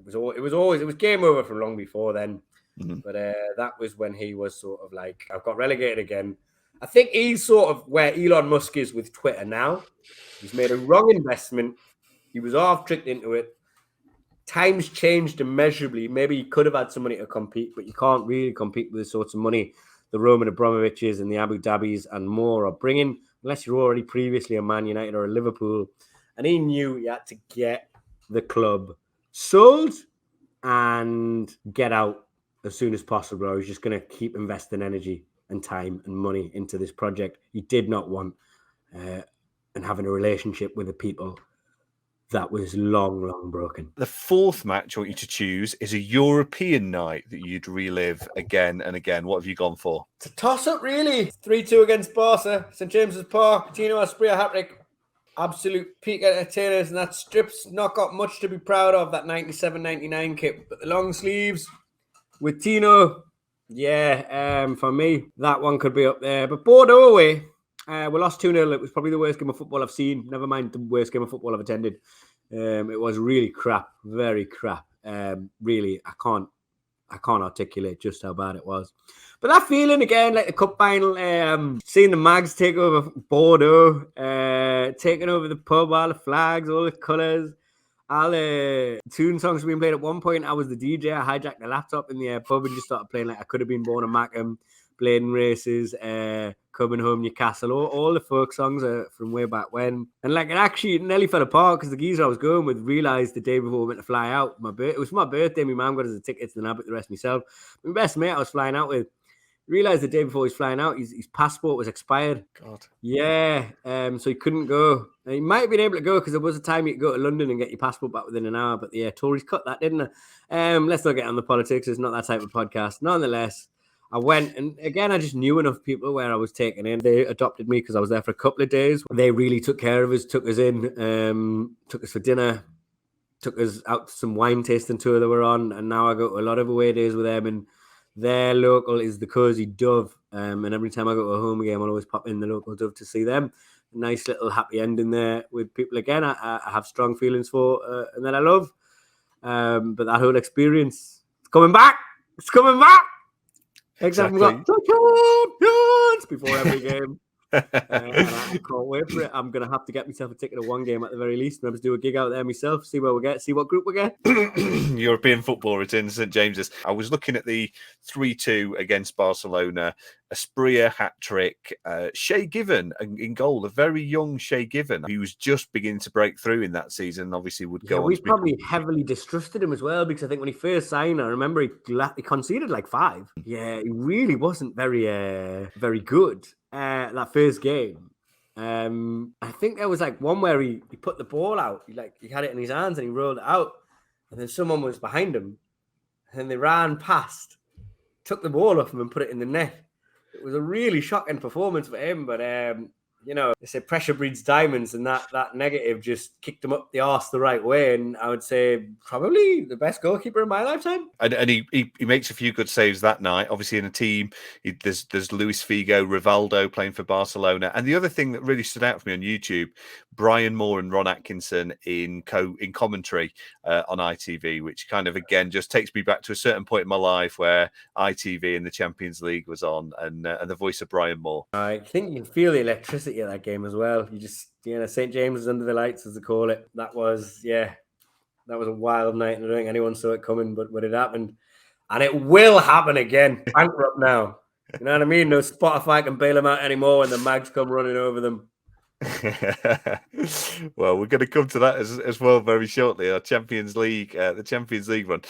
S1: was game over from long before then. But that was when he was sort of I've got relegated again. I think he's sort of where Elon Musk is with Twitter now. He's made a wrong investment. He was half tricked into it. Times changed immeasurably. Maybe he could have had some money to compete, but you can't really compete with the sorts of money the Roman Abramoviches and the Abu Dhabis and more are bringing, unless you're already previously a Man United or a Liverpool. And he knew he had to get the club sold and get out as soon as possible. Or he's just going to keep investing energy and time and money into this project. He did not want and having a relationship with the people that was long broken.
S2: The fourth match I want you to choose is a European night that you'd relive again and again. What have you gone for?
S1: It's a toss-up, really. 3-2 against Barca, St. James's Park. Tino Asprilla hat-trick. Absolute peak entertainers, and that strip's not got much to be proud of, that 97-99 kit. But the long sleeves with Tino, for me, that one could be up there. But Bordeaux away, we lost 2-0. It was probably the worst game of football I've seen. Never mind the worst game of football I've attended. It was really crap, very crap. Really, I can't articulate just how bad it was. But that feeling again, like the cup final, seeing the Mags take over Bordeaux, taking over the pub, all the flags, all the colours, all the Toon songs being played. At one point, I was the DJ. I hijacked the laptop in the pub and just started playing like I Could Have Been Born in Mackham, Bladen Races, Coming Home, Newcastle, all the folk songs from way back when. And it actually nearly fell apart because the geezer I was going with realised the day before we went to fly out. It was my birthday. My mum got us the tickets and I booked the rest myself. My best mate I was flying out with, Realised the day before he was flying out, his passport was expired.
S2: God.
S1: Yeah, so he couldn't go. He might have been able to go because there was a time you could go to London and get your passport back within an hour. But yeah, Tories cut that, didn't they? Let's not get on the politics. It's not that type of podcast. Nonetheless, I went, and again, I just knew enough people where I was taken in. They adopted me because I was there for a couple of days. They really took care of us, took us in, took us for dinner, took us out to some wine tasting tour that we're on, and now I go to a lot of away days with them. And their local is the Cozy Dove, and every time I go to a home game, I'll always pop in the local Dove to see them. A nice little happy ending there with people again. I have strong feelings for, and that I love. But that whole experience, it's coming back. It's coming back. Exactly. Got champions before every game. And I can't wait for it. I'm going to have to get myself a ticket to one game at the very least. And I'll just do a gig out there myself, see where we get, see what group we get.
S2: European football returns St James's. I was looking at the 3-2 against Barcelona, a Spria hat-trick, Shay Given in goal, a very young Shay Given, who was just beginning to break through in that season, obviously would go on.
S1: We probably heavily distrusted him as well, because I think when he first signed, I remember he conceded like 5. Yeah, he really wasn't very good that first game. I think there was like one where he put the ball out, he had it in his hands and he rolled it out, and then someone was behind him, and then they ran past, took the ball off him and put it in the net. It was a really shocking performance for him, but they say pressure breeds diamonds, and that negative just kicked him up the arse the right way. And I would say probably the best goalkeeper in my lifetime.
S2: And he makes a few good saves that night. Obviously, in a team, there's Luis Figo, Rivaldo playing for Barcelona. And the other thing that really stood out for me on YouTube, Brian Moore and Ron Atkinson in commentary on ITV, which kind of again just takes me back to a certain point in my life where ITV and the Champions League was on, and the voice of Brian Moore.
S1: I think you can feel the electricity of that game as well. You just, St. James is under the lights, as they call it. That was a wild night, and I don't think anyone saw it coming, but it happened. And it will happen again. Bankrupt now. You know what I mean? No Spotify can bail them out anymore when the mags come running over them.
S2: Well, we're going to come to that as well very shortly. Our Champions League, the Champions League run.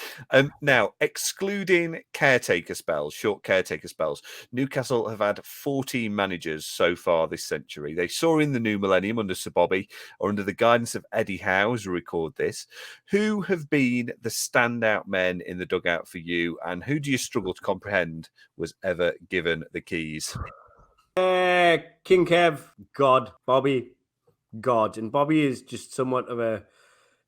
S2: Now, excluding short caretaker spells, Newcastle have had 14 managers so far this century. They saw in the new millennium under Sir Bobby, or under the guidance of Eddie Howe as we record this. Who have been the standout men in the dugout for you, and who do you struggle to comprehend was ever given the keys?
S1: King Kev, God. Bobby, God. And Bobby is just somewhat of a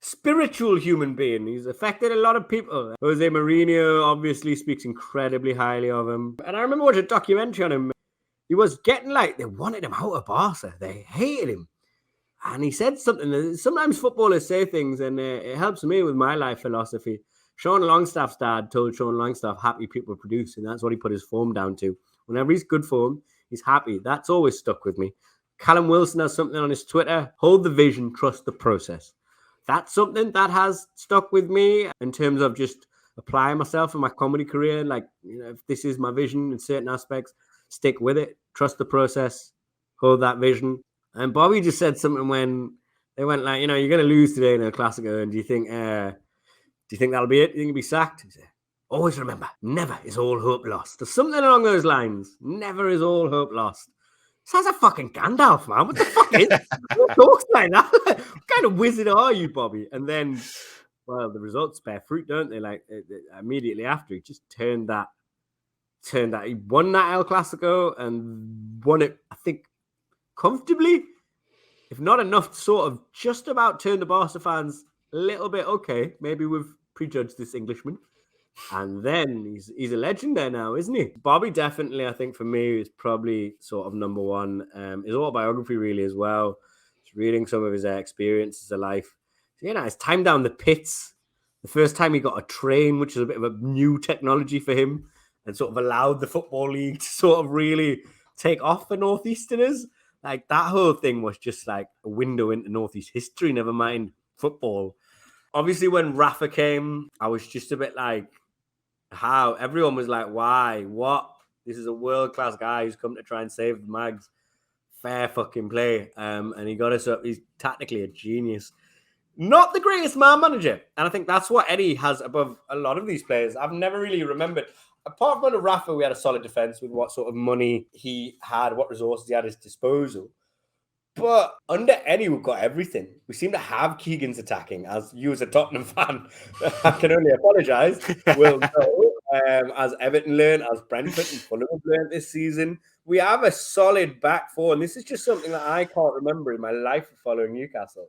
S1: spiritual human being. He's affected a lot of people. Jose Mourinho obviously speaks incredibly highly of him. And I remember watching a documentary on him. He was getting they wanted him out of Barca. They hated him. And he said something that sometimes footballers say things, and it helps me with my life philosophy. Sean Longstaff's dad told Sean Longstaff, happy people produce, and that's what he put his form down to. Whenever he's good form, he's happy. That's always stuck with me. Callum Wilson has something on his Twitter. Hold the vision, trust the process. That's something that has stuck with me in terms of just applying myself in my comedy career. If this is my vision in certain aspects, stick with it. Trust the process. Hold that vision. And Bobby just said something when they went you're going to lose today in El Clasico. And do you think that'll be it? Do you think you'll be sacked? He said, always remember, never is all hope lost. There's something along those lines. Never is all hope lost. Sounds like fucking Gandalf, man. What the fuck is who talks like that? What kind of wizard are you, Bobby? And then, well, the results bear fruit, don't they? Immediately after, he just turned that. He won that El Clasico and won it, I think, comfortably. If not enough to sort of just about turn the Barca fans a little bit, okay, maybe we've prejudged this Englishman. And then he's a legend there now, isn't he? Bobby definitely, I think, for me, is probably sort of number one. His autobiography really as well. Just reading some of his experiences of life. His time down the pits. The first time he got a train, which is a bit of a new technology for him, and sort of allowed the Football League to sort of really take off for Northeasterners. That whole thing was just like a window into Northeast history, never mind football. Obviously, when Rafa came, I was just a bit how? Everyone was like, why? What? This is a world-class guy who's come to try and save the Mags. Fair fucking play. And he got us up. He's tactically a genius. Not the greatest man manager. And I think that's what Eddie has above a lot of these players. I've never really remembered. apart from under Rafa, we had a solid defence with what sort of money he had, what resources he had at his disposal. But under Eddie, we've got everything. We seem to have Keegan's attacking. As you, as a Tottenham fan, I can only apologise. Will know, as Everton learned, as Brentford and Fulham have learned this season, we have a solid back four. And this is just something that I can't remember in my life of following Newcastle.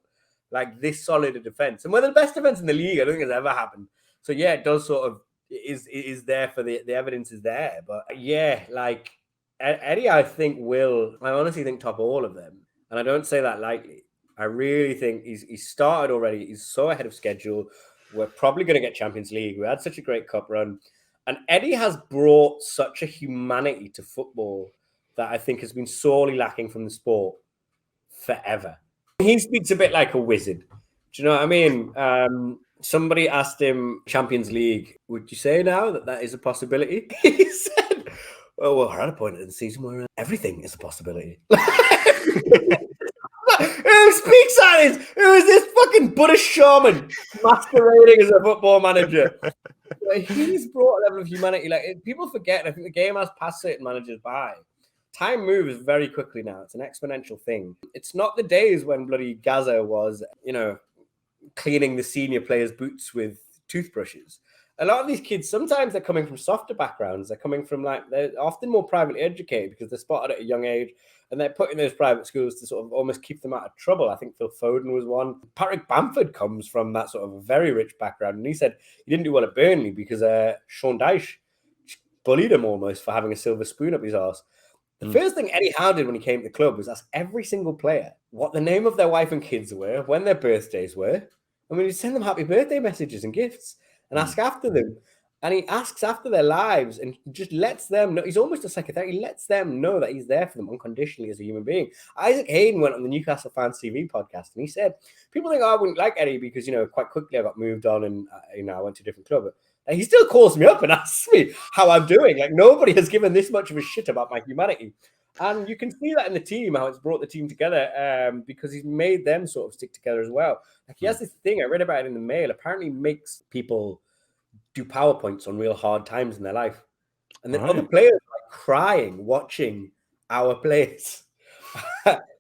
S1: Like this solid a defence. And we're the best defence in the league. I don't think it's ever happened. So yeah, it does sort of, it is there for the evidence is there. But yeah, like Eddie, I honestly think top all of them. And I don't say that lightly. I really think he's started already. He's so ahead of schedule. We're probably going to get Champions League. We had such a great cup run. And Eddie has brought such a humanity to football that I think has been sorely lacking from the sport forever. He speaks a bit like a wizard. Do you know what I mean? Somebody asked him, Champions League, would you say now that is a possibility? He said, well, we're at a point in the season where everything is a possibility. Who speaks like this? Who is this fucking Buddhist shaman masquerading as a football manager? He's brought a level of humanity. Like people forget, I think the game has passed certain managers by. Time moves very quickly now. It's an exponential thing. It's not the days when bloody Gaza was, cleaning the senior players' boots with toothbrushes. A lot of these kids, sometimes they're coming from softer backgrounds. They're coming from they're often more privately educated because they're spotted at a young age and they're put in those private schools to sort of almost keep them out of trouble. I think Phil Foden was one. Patrick Bamford comes from that sort of a very rich background. And he said he didn't do well at Burnley because Sean Dyche bullied him almost for having a silver spoon up his arse. The first thing Eddie Howe did when he came to the club was ask every single player what the name of their wife and kids were, when their birthdays were. And when he'd send them happy birthday messages and gifts and ask after them. And he asks after their lives and just lets them know. He's almost a secretary. He lets them know that he's there for them unconditionally as a human being. Isaac Hayden went on the Newcastle Fans TV podcast and he said, people think, I wouldn't like Eddie because, quite quickly I got moved on and, I went to a different club. But he still calls me up and asks me how I'm doing. Like nobody has given this much of a shit about my humanity. And you can see that in the team, how it's brought the team together because he's made them sort of stick together as well. Like he has this thing, I read about it in the Mail, apparently makes people do PowerPoints on real hard times in their life. And then other players are crying, watching our players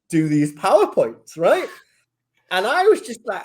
S1: do these PowerPoints, right? And I was just like,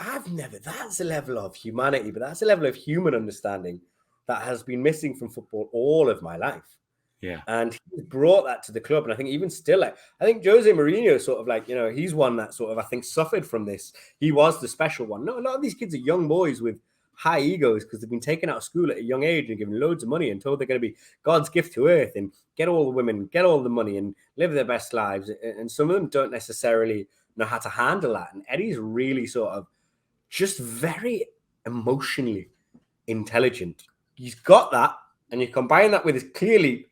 S1: that's a level of humanity, but that's a level of human understanding that has been missing from football all of my life.
S2: Yeah.
S1: And he brought that to the club. And I think even still, I think Jose Mourinho sort of he's one that sort of, I think, suffered from this. He was the special one. No, a lot of these kids are young boys with high egos because they've been taken out of school at a young age and given loads of money and told they're going to be God's gift to earth and get all the women, get all the money and live their best lives. And some of them don't necessarily know how to handle that. And Eddie's really sort of just very emotionally intelligent. He's got that. And you combine that with his clearly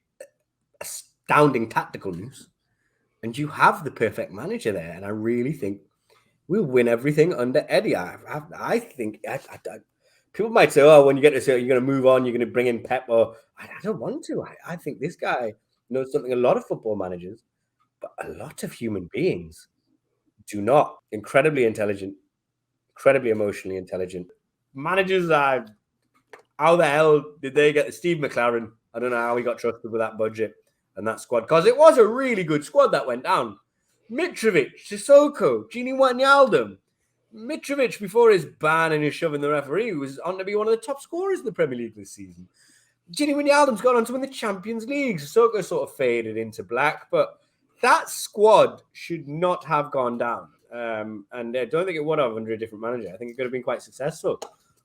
S1: astounding tactical news, and you have the perfect manager there. And I really think we'll win everything under Eddie. I think people might say, "Oh, when you get to say you're going to move on, you're going to bring in Pep." Or I don't want to. I think this guy knows something a lot of football managers, but a lot of human beings do not. Incredibly intelligent, incredibly emotionally intelligent managers. How the hell did they get Steve McLaren? I don't know how he got trusted with that budget and that squad, because it was a really good squad that went down. Mitrovic, Sissoko, Gini Wijnaldum. Mitrovic, before his ban and his shoving the referee, was on to be one of the top scorers in the Premier League this season. Gini Wijnaldum's gone on to win the Champions League. Sissoko sort of faded into black, but that squad should not have gone down. And I don't think it would have under a different manager. I think it could have been quite successful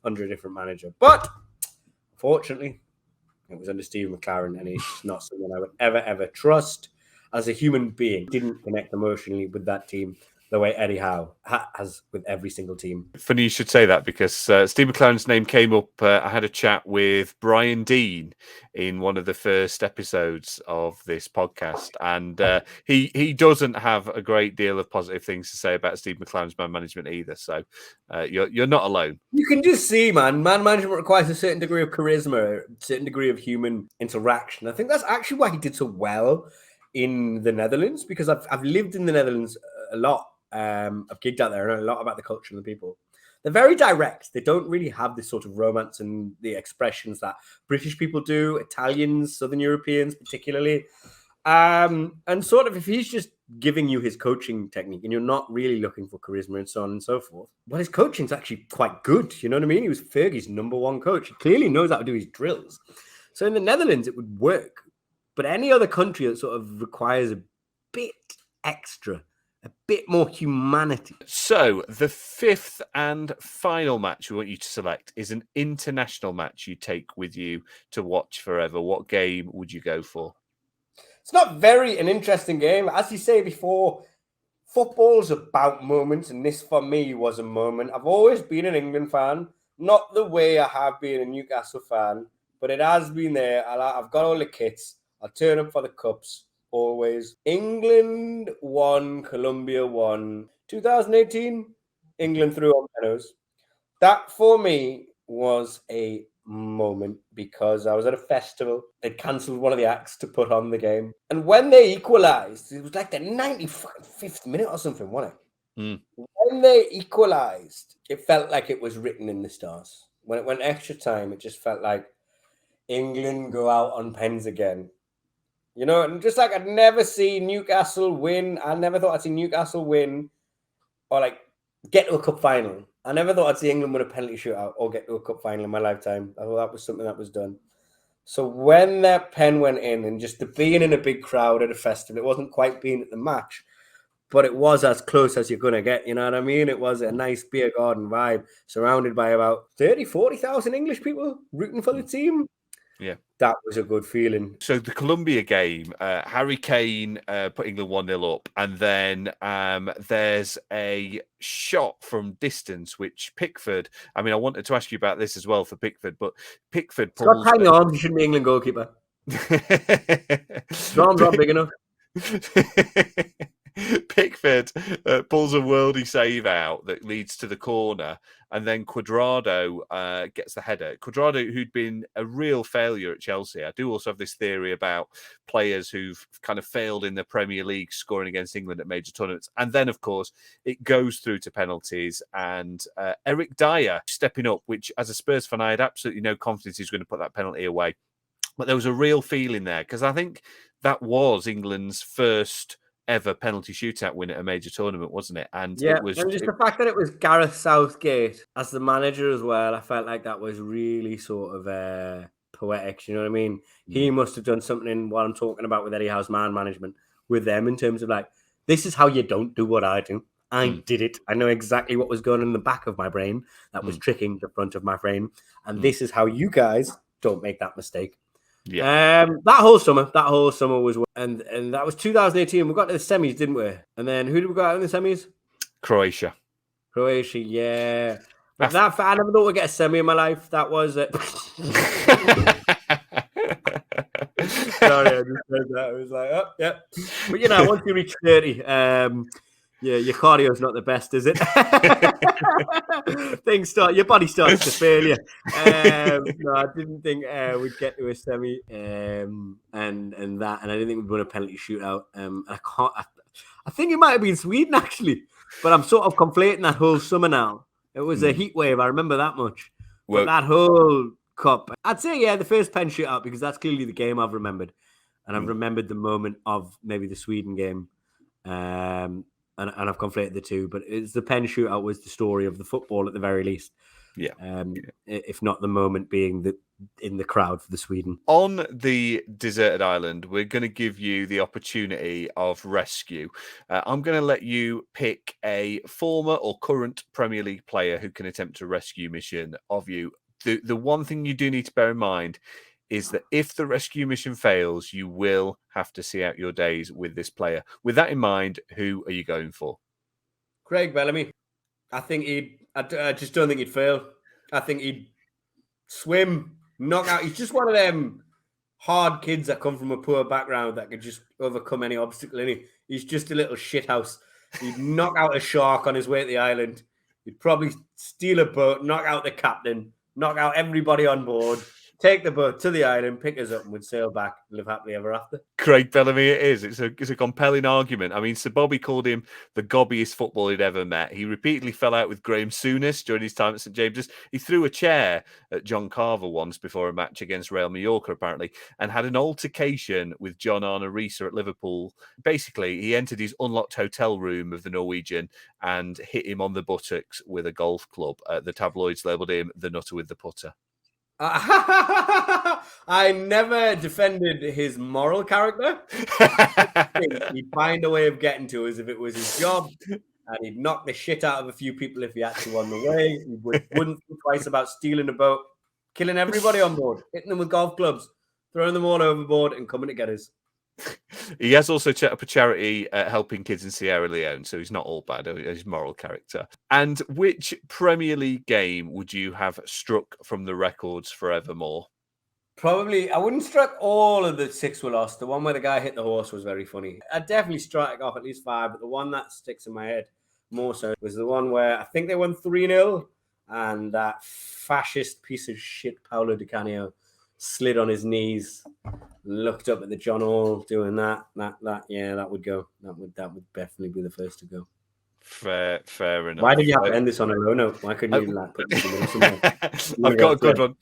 S1: under a different manager. But fortunately, it was under Steve McLaren, and it's not someone I would ever trust as a human being. Didn't connect emotionally with that team the way Eddie Howe has with every single team.
S2: Funny you should say that, because Steve McLaren's name came up. I had a chat with Brian Dean in one of the first episodes of this podcast, and he doesn't have a great deal of positive things to say about Steve McLaren's man management either. So you're not alone.
S1: You can just see, man management requires a certain degree of charisma, a certain degree of human interaction. I think that's actually why he did so well in the Netherlands, because I've lived in the Netherlands a lot. I've gigged out there. I know a lot about the culture and the people. They're very direct. They don't really have this sort of romance and the expressions that British people do, Italians, Southern Europeans particularly. And sort of if he's just giving you his coaching technique and you're not really looking for charisma and so on and so forth, well, his coaching's actually quite good. You know what I mean? He was Fergie's number one coach. He clearly knows how to do his drills. So in the Netherlands, it would work. But any other country that sort of requires a bit extra, a bit more humanity.
S2: So the fifth and final match we want you to select is an international match you take with you to watch forever. What game would you go for?
S1: It's not very an interesting game. As you say before, football's about moments, and this for me was a moment. I've always been an England fan, not the way I have been a Newcastle fan, but it has been there. I've got all the kits. I'll turn up for the cups, always. England won, Colombia won. 2018, England threw on penalties. That for me was a moment because I was at a festival. They'd cancelled one of the acts to put on the game. And when they equalised, it was like the 95th minute or something, wasn't it? When they equalised, it felt like it was written in the stars. When it went extra time, it just felt like England go out on pens again. You know, and just like I'd never see Newcastle win. I never thought I'd see Newcastle win or like get to a cup final. I never thought I'd see England win a penalty shootout or get to a cup final in my lifetime. I thought that was something that was done. So when that pen went in and just the being in a big crowd at a festival, it wasn't quite being at the match, but it was as close as you're going to get. You know what I mean? It was a nice beer garden vibe surrounded by about 40,000 English people rooting for the team.
S2: Yeah.
S1: That was a good feeling.
S2: So the Colombia game, Harry Kane put England 1-0 up, and then there's a shot from distance, which Pickford, I mean, I wanted to ask you about this as well for Pickford, but Pickford pulls...
S1: Got tiny arms, he shouldn't be England goalkeeper. His arms aren't big enough.
S2: Pickford pulls a worldie save out that leads to the corner, and then Cuadrado gets the header. Cuadrado, who'd been a real failure at Chelsea. I do also have this theory about players who've kind of failed in the Premier League scoring against England at major tournaments. And then, of course, it goes through to penalties, and Eric Dyer stepping up, which as a Spurs fan, I had absolutely no confidence he was going to put that penalty away. But there was a real feeling there, because I think that was England's first ever penalty shootout win at a major tournament, wasn't it? And
S1: yeah,
S2: it was
S1: and just the fact that it was Gareth Southgate as the manager as well, I felt like that was really sort of poetic, you know what I mean? He must have done something in what I'm talking about with Eddie Howe's man management with them in terms of like, this is how you don't do what I do. I did it. I know exactly what was going on in the back of my brain that was tricking the front of my brain. And this is how you guys don't make that mistake.
S2: Yeah.
S1: That whole summer was, and that was 2018. We got to the semis, didn't we? And then who did we go out in the semis?
S2: Croatia,
S1: yeah. But I never thought we'd get a semi in my life. That was it. Sorry, I just said that. I was like, oh, yeah. But you know, once you reach 30, yeah, your cardio's not the best, is it? Your body starts to fail you. No, I didn't think we'd get to a semi, and I didn't think we'd win a penalty shootout. I think it might have been Sweden actually, but I'm sort of conflating that whole summer now. It was a heat wave. I remember that much. Well, but that whole cup, I'd say, yeah, the first pen shootout, because that's clearly the game I've remembered, and I've remembered the moment of maybe the Sweden game. And I've conflated the two, but it's the pen shootout was the story of the football at the very least.
S2: Yeah.
S1: If not the moment being in the crowd for the Sweden.
S2: On the deserted island, we're going to give you the opportunity of rescue. I'm going to let you pick a former or current Premier League player who can attempt a rescue mission of you. The one thing you do need to bear in mind is that if the rescue mission fails, you will have to see out your days with this player. With that in mind, who are you going for?
S1: Craig Bellamy. I just don't think he'd fail. I think he'd swim, knock out. He's just one of them hard kids that come from a poor background that could just overcome any obstacle. He's just a little shithouse. He'd knock out a shark on his way to the island. He'd probably steal a boat, knock out the captain, knock out everybody on board. take the boat to the island, pick us up, and we'd sail back, live happily ever after.
S2: Craig Bellamy, it is. It's a compelling argument. I mean, Sir Bobby called him the gobbiest footballer he'd ever met. He repeatedly fell out with Graham Souness during his time at St James's. He threw a chair at John Carver once before a match against Real Mallorca, apparently, and had an altercation with John Arne Riise at Liverpool. Basically, he entered his unlocked hotel room of the Norwegian and hit him on the buttocks with a golf club. The tabloids labelled him the nutter with the putter.
S1: I never defended his moral character. He'd find a way of getting to us if it was his job, and he'd knock the shit out of a few people if he had to on the way. He wouldn't think twice about stealing a boat, killing everybody on board, hitting them with golf clubs, throwing them all overboard, and coming to get us.
S2: He has also set up a charity helping kids in Sierra Leone, so he's not all bad. He's moral character. And which Premier League game would you have struck from the records forevermore?
S1: Probably, I wouldn't struck all of the 6 we lost. The one where the guy hit the horse was very funny. I'd definitely strike off at least 5, but the one that sticks in my head more so was the one where I think they won 3-0, and that fascist piece of shit Paulo Di Canio slid on his knees, looked up at the John Hall doing that. Yeah, that would go. That would definitely be the first to go.
S2: Fair enough.
S1: Why did you have to end this on a low note? Why couldn't you put this in the middle somewhere?
S2: I've got a good one.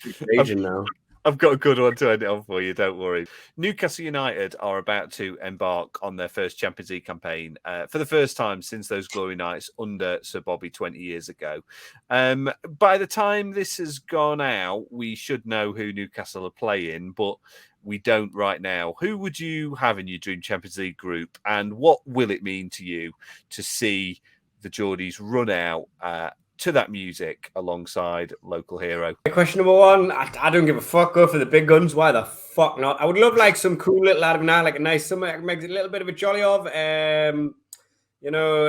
S1: Now.
S2: I've got a good one to end it on for you, don't worry. Newcastle United are about to embark on their first Champions League campaign for the first time since those glory nights under Sir Bobby 20 years ago. By the time this has gone out, we should know who Newcastle are playing, but we don't right now. Who would you have in your dream Champions League group, and what will it mean to you to see the Geordies run out to that music alongside local hero?
S1: Question number 1, I don't give a fuck. Go for the big guns. Why the fuck not? I would love like some cool little out of now, like a nice something that makes it a little bit of a jolly of.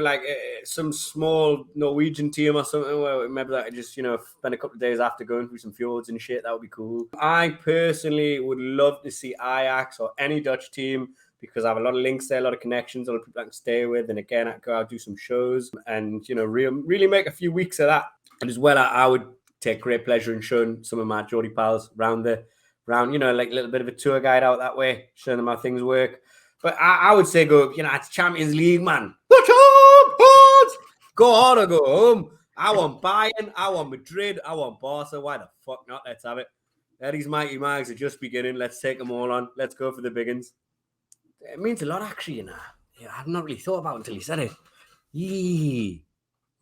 S1: Like some small Norwegian team or something where maybe I just, spend a couple of days after going through some fjords and shit. That would be cool. I personally would love to see Ajax or any Dutch team, because I have a lot of links there, a lot of connections, a lot of people I can stay with. And again, I can go out, do some shows and, really make a few weeks of that. And as well, I would take great pleasure in showing some of my Geordie pals around, like a little bit of a tour guide out that way, showing them how things work. But I would say go, it's Champions League, man. The champions! Go on or go home. I want Bayern, I want Madrid, I want Barca. Why the fuck not? Let's have it. Eddie's mighty mags are just beginning. Let's take them all on. Let's go for the big uns. It means a lot, actually, Yeah, I've not really thought about it until you said it. Yee.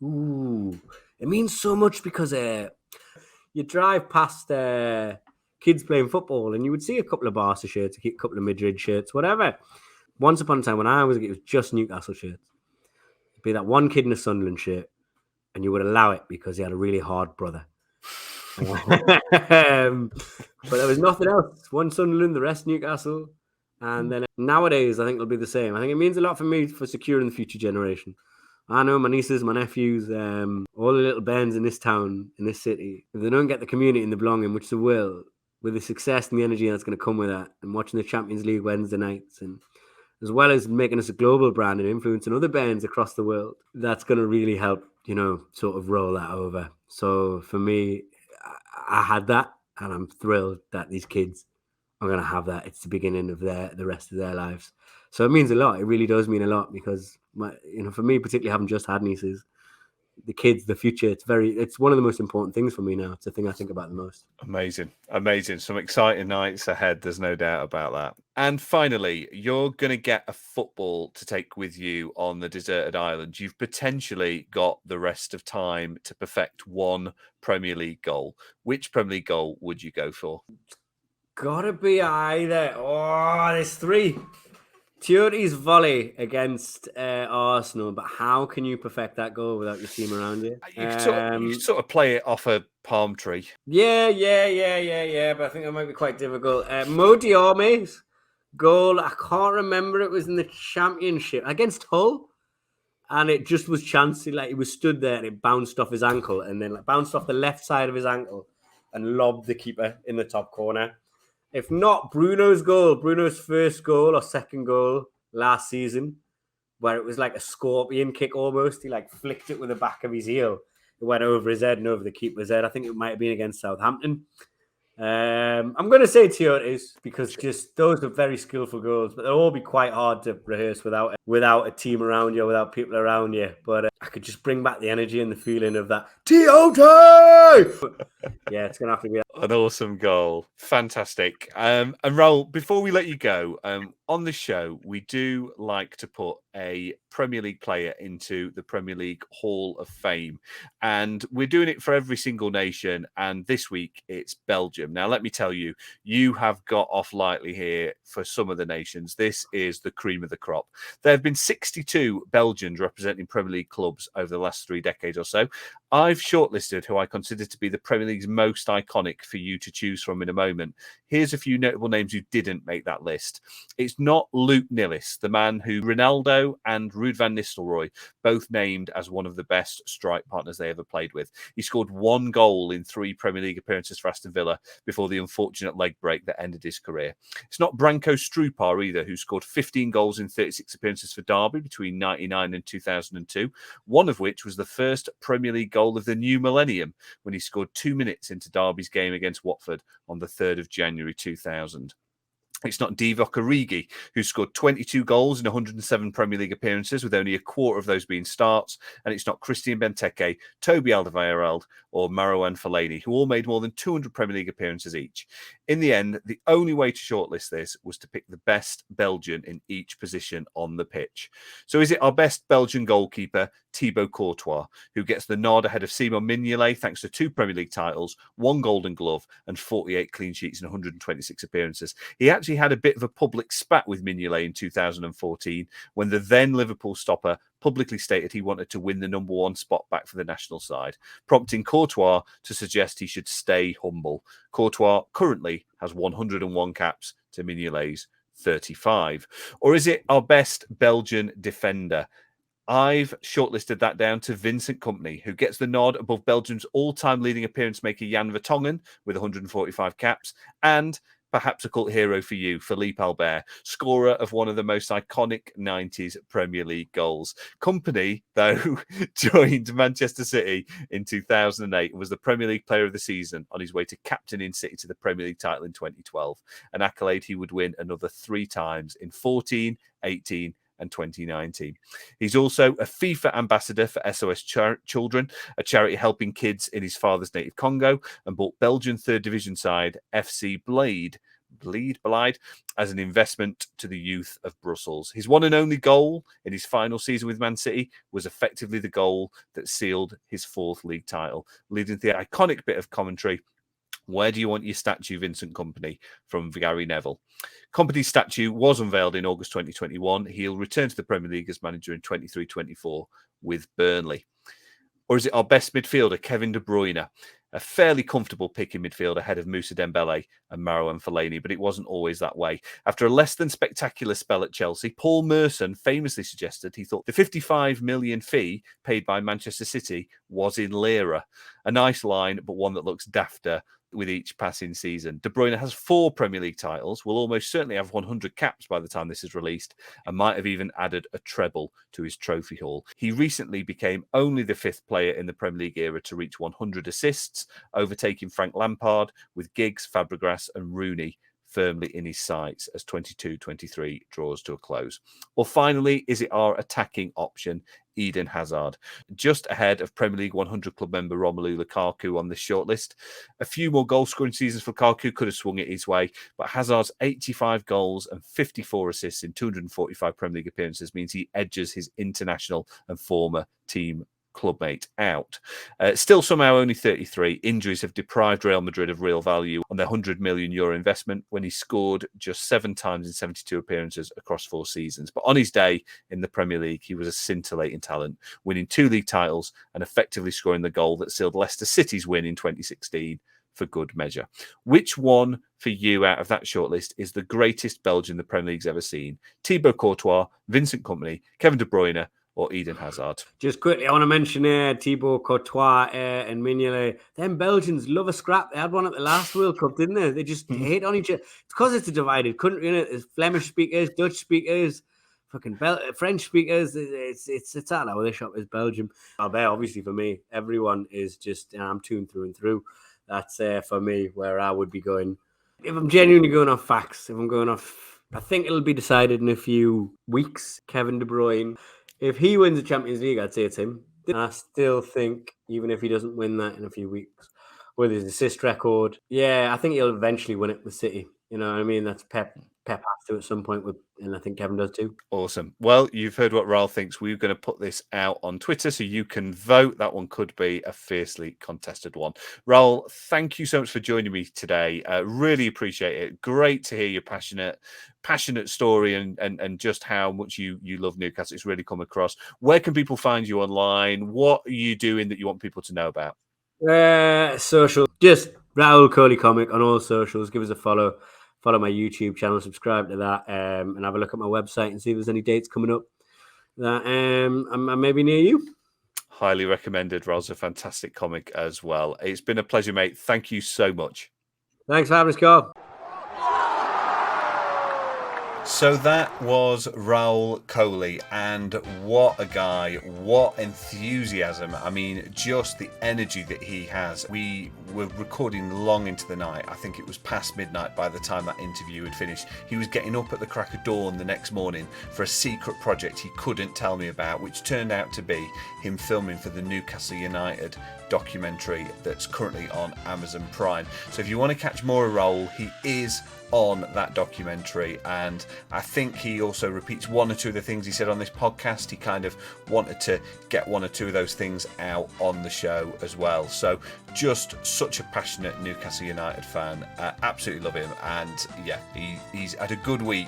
S1: Ooh. It means so much because you drive past kids playing football and you would see a couple of Barca shirts, a couple of Madrid shirts, whatever. Once upon a time when I was a kid, it was just Newcastle shirts. It'd be that one kid in a Sunderland shirt and you would allow it because he had a really hard brother. But there was nothing else. One Sunderland, the rest Newcastle. And then nowadays, I think it'll be the same. I think it means a lot for me for securing the future generation. I know my nieces, my nephews, all the little bands in this town, in this city, if they don't get the community and the belonging, which they will, with the success and the energy that's going to come with that, and watching the Champions League Wednesday nights, and as well as making us a global brand and influencing other bands across the world, that's going to really help, sort of roll that over. So for me, I had that, and I'm thrilled that these kids are going to have that. It's the beginning of the rest of their lives. So it means a lot. It really does mean a lot because, for me, particularly having just had nieces, the kids, the future, it's one of the most important things for me now. It's the thing I think about the most.
S2: Amazing. Some exciting nights ahead. There's no doubt about that. And finally, you're going to get a football to take with you on the deserted island. You've potentially got the rest of time to perfect one Premier League goal. Which Premier League goal would you go for?
S1: Gotta be either. Oh, there's 3. Thierry's volley against Arsenal, but how can you perfect that goal without your team around you?
S2: You sort of play it off a palm tree.
S1: Yeah, but I think that might be quite difficult. Mo Diarme's goal, I can't remember. It was in the Championship against Hull, and it just was chancy. Like, he was stood there and it bounced off his ankle, and then bounced off the left side of his ankle and lobbed the keeper in the top corner. If not, Bruno's first goal or second goal last season, where it was like a scorpion kick almost. He flicked it with the back of his heel. It went over his head and over the keeper's head. I think it might have been against Southampton. I'm going to say Tiotes because just those are very skillful goals, but they'll all be quite hard to rehearse without a team around you, without people around you. But I could just bring back the energy and the feeling of that Tiote. Yeah, it's going to have to be
S2: an awesome goal. Fantastic. And Raul, before we let you go, on the show, we do like to put a Premier League player into the Premier League Hall of Fame. And we're doing it for every single nation. And this week, it's Belgium. Now, let me tell you, you have got off lightly here for some of the nations. This is the cream of the crop. There have been 62 Belgians representing Premier League clubs over the last 3 decades or so. I've shortlisted who I consider to be the Premier League's most iconic for you to choose from in a moment. Here's a few notable names who didn't make that list. It's not Luke Nillis, the man who Ronaldo and Ruud van Nistelrooy both named as one of the best strike partners they ever played with. He scored 1 goal in 3 Premier League appearances for Aston Villa before the unfortunate leg break that ended his career. It's not Branko Strupar either, who scored 15 goals in 36 appearances for Derby between 1999 and 2002, one of which was the first Premier League goal of the new millennium when he scored 2 minutes into Derby's game against Watford on the 3rd of January 2000. It's not Divock Origi, who scored 22 goals in 107 Premier League appearances, with only a quarter of those being starts. And it's not Christian Benteke, Toby Alderweireld, or Marouane Fellaini, who all made more than 200 Premier League appearances each. In the end, the only way to shortlist this was to pick the best Belgian in each position on the pitch. So is it our best Belgian goalkeeper, Thibaut Courtois, who gets the nod ahead of Simon Mignolet thanks to 2 Premier League titles, 1 Golden Glove, and 48 clean sheets in 126 appearances? He actually had a bit of a public spat with Mignolet in 2014 when the then Liverpool stopper publicly stated he wanted to win the number 1 spot back for the national side, prompting Courtois to suggest he should stay humble. Courtois currently has 101 caps to Mignolet's 35. Or is it our best Belgian defender? I've shortlisted that down to Vincent Kompany, who gets the nod above Belgium's all-time leading appearance maker Jan Vertonghen with 145 caps, and perhaps a cult hero for you, Philippe Albert, scorer of one of the most iconic 90s Premier League goals. Kompany, though, joined Manchester City in 2008 and was the Premier League Player of the Season on his way to captaining City to the Premier League title in 2012, an accolade he would win another 3 times in 14, 18, and 2019. He's also a FIFA ambassador for SOS Children, a charity helping kids in his father's native Congo, and bought Belgian 3rd Division side FC Blade as an investment to the youth of Brussels. His one and only goal in his final season with Man City was effectively the goal that sealed his 4th league title, leading to the iconic bit of commentary, "Where do you want your statue, Vincent Kompany?" from Gary Neville. Kompany's statue was unveiled in August 2021. He'll return to the Premier League as manager in 23-24 with Burnley. Or is it our best midfielder, Kevin De Bruyne? A fairly comfortable pick in midfield ahead of Moussa Dembele and Marouane Fellaini, but it wasn't always that way. After a less than spectacular spell at Chelsea, Paul Merson famously suggested he thought the 55 million fee paid by Manchester City was in lira. A nice line, but one that looks dafter with each passing season. De Bruyne has 4 Premier League titles, will almost certainly have 100 caps by the time this is released, and might have even added a treble to his trophy haul. He recently became only the 5th player in the Premier League era to reach 100 assists, overtaking Frank Lampard, with Giggs, Fabregas and Rooney firmly in his sights as 22-23 draws to a close. Or finally, is it our attacking option, Eden Hazard, just ahead of Premier League 100 club member Romelu Lukaku on this shortlist? A few more goal-scoring seasons for Lukaku could have swung it his way, but Hazard's 85 goals and 54 assists in 245 Premier League appearances means he edges his international and former team clubmate out. Still somehow only 33. Injuries have deprived Real Madrid of real value on their €100 million investment when he scored just 7 times in 72 appearances across 4 seasons. But on his day in the Premier League, he was a scintillating talent, winning 2 league titles and effectively scoring the goal that sealed Leicester City's win in 2016 for good measure. Which one for you out of that shortlist is the greatest Belgian the Premier League's ever seen? Thibaut Courtois, Vincent Kompany, Kevin De Bruyne, or Eden Hazard? Just
S1: quickly, I want to mention Thibaut Courtois and Mignolet. Them Belgians love a scrap. They had one at the last World Cup, didn't they? They just hate on each other. It's because it's a divided country, isn't it? There's Flemish speakers, Dutch speakers, fucking French speakers. It's that how they shop is Belgium. Albert, obviously for me, everyone is just I'm Toon through and through. That's for me where I would be going. If I'm genuinely going off facts, I think it'll be decided in a few weeks. Kevin De Bruyne, if he wins the Champions League, I'd say it's him. I still think, even if he doesn't win that in a few weeks, with his assist record, I think he'll eventually win it with City. You know what I mean? That's Pep. Pep has to at some point, and I think Kevin does too.
S2: Awesome. Well, you've heard what Raul thinks. We're going to put this out on Twitter so you can vote. That one could be a fiercely contested one. Raul, thank you so much for joining me today. Really appreciate it. Great to hear your passionate story and just how much you love Newcastle. It's really come across. Where can people find you online? What are you doing that you want people to know about?
S1: Social, just Raul Kohli Comic on all socials. Give us a follow. Follow my YouTube channel, subscribe to that, and have a look at my website and see if there's any dates coming up that I'm maybe near you.
S2: Highly recommended. Raul's a fantastic comic as well. It's been a pleasure, mate. Thank you so much.
S1: Thanks for having us, Carl.
S2: So that was Raul Kohli, and what a guy, what enthusiasm. I mean, just the energy that he has. We were recording long into the night. I think it was past midnight by the time that interview had finished. He was getting up at the crack of dawn the next morning for a secret project he couldn't tell me about, which turned out to be him filming for the Newcastle United documentary that's currently on Amazon Prime. So if you want to catch more of Raul, he is on that documentary, and I think he also repeats one or two of the things he said on this podcast. He kind of wanted to get one or two of those things out on the show as well. So just such a passionate Newcastle United fan. Absolutely love him, and he's had a good week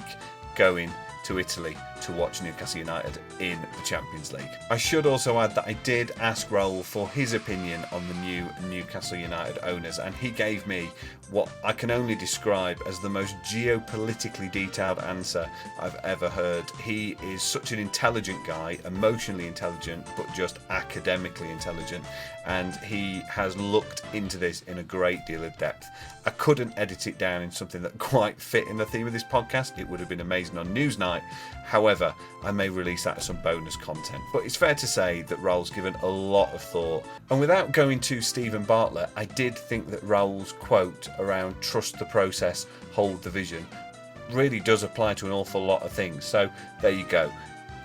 S2: going to Italy to watch Newcastle United in the Champions League. I should also add that I did ask Raul for his opinion on the new Newcastle United owners, and he gave me what I can only describe as the most geopolitically detailed answer I've ever heard. He is such an intelligent guy, emotionally intelligent, but just academically intelligent, and he has looked into this in a great deal of depth. I couldn't edit it down in something that quite fit in the theme of this podcast. It would have been amazing on Newsnight. However, I may release that as some bonus content. But it's fair to say that Raul's given a lot of thought. And without going to Stephen Bartlett, I did think that Raul's quote around trust the process, hold the vision, really does apply to an awful lot of things. So there you go.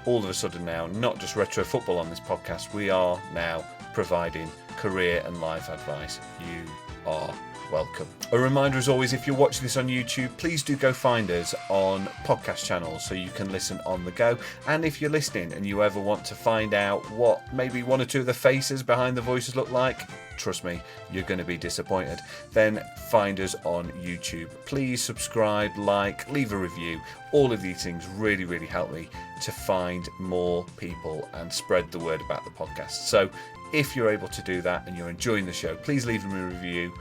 S2: All of a sudden now, not just retro football on this podcast, we are now providing career and life advice. You are welcome. A reminder as always, if you're watching this on YouTube, please do go find us on podcast channels so you can listen on the go. And if you're listening and you ever want to find out what maybe one or two of the faces behind the voices look like, trust me, you're going to be disappointed. Then find us on YouTube. Please subscribe, like, leave a review. All of these things really, really help me to find more people and spread the word about the podcast. So if you're able to do that and you're enjoying the show, please leave me a review.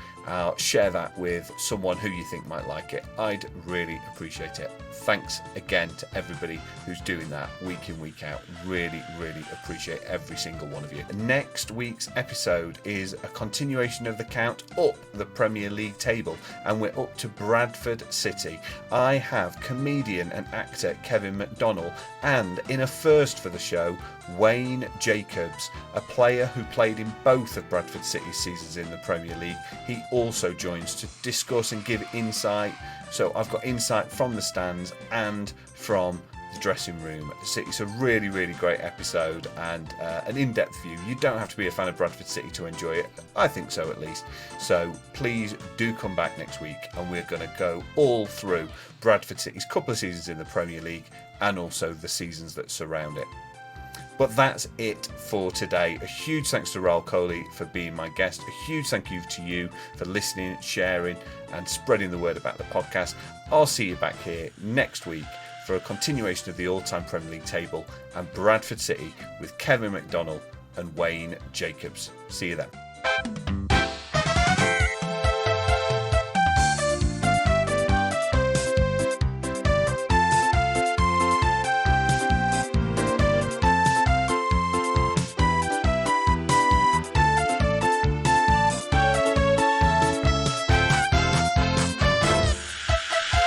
S2: Share that with someone who you think might like it. I'd really appreciate it. Thanks again to everybody who's doing that week in, week out. Really, really appreciate every single one of you. Next week's episode is a continuation of the count up the Premier League table, and we're up to Bradford City. I have comedian and actor Kevin McDonnell, and in a first for the show, Wayne Jacobs, a player who played in both of Bradford City's seasons in the Premier League. He also joins to discuss and give insight. So I've got insight from the stands and from the dressing room. It's a really, really great episode and an in-depth view. You don't have to be a fan of Bradford City to enjoy it. I think so, at least. So please do come back next week, and we're going to go all through Bradford City's couple of seasons in the Premier League and also the seasons that surround it. But that's it for today. A huge thanks to Raul Kohli for being my guest. A huge thank you to you for listening, sharing, and spreading the word about the podcast. I'll see you back here next week for a continuation of the all-time Premier League table and Bradford City with Kevin McDonnell and Wayne Jacobs. See you then.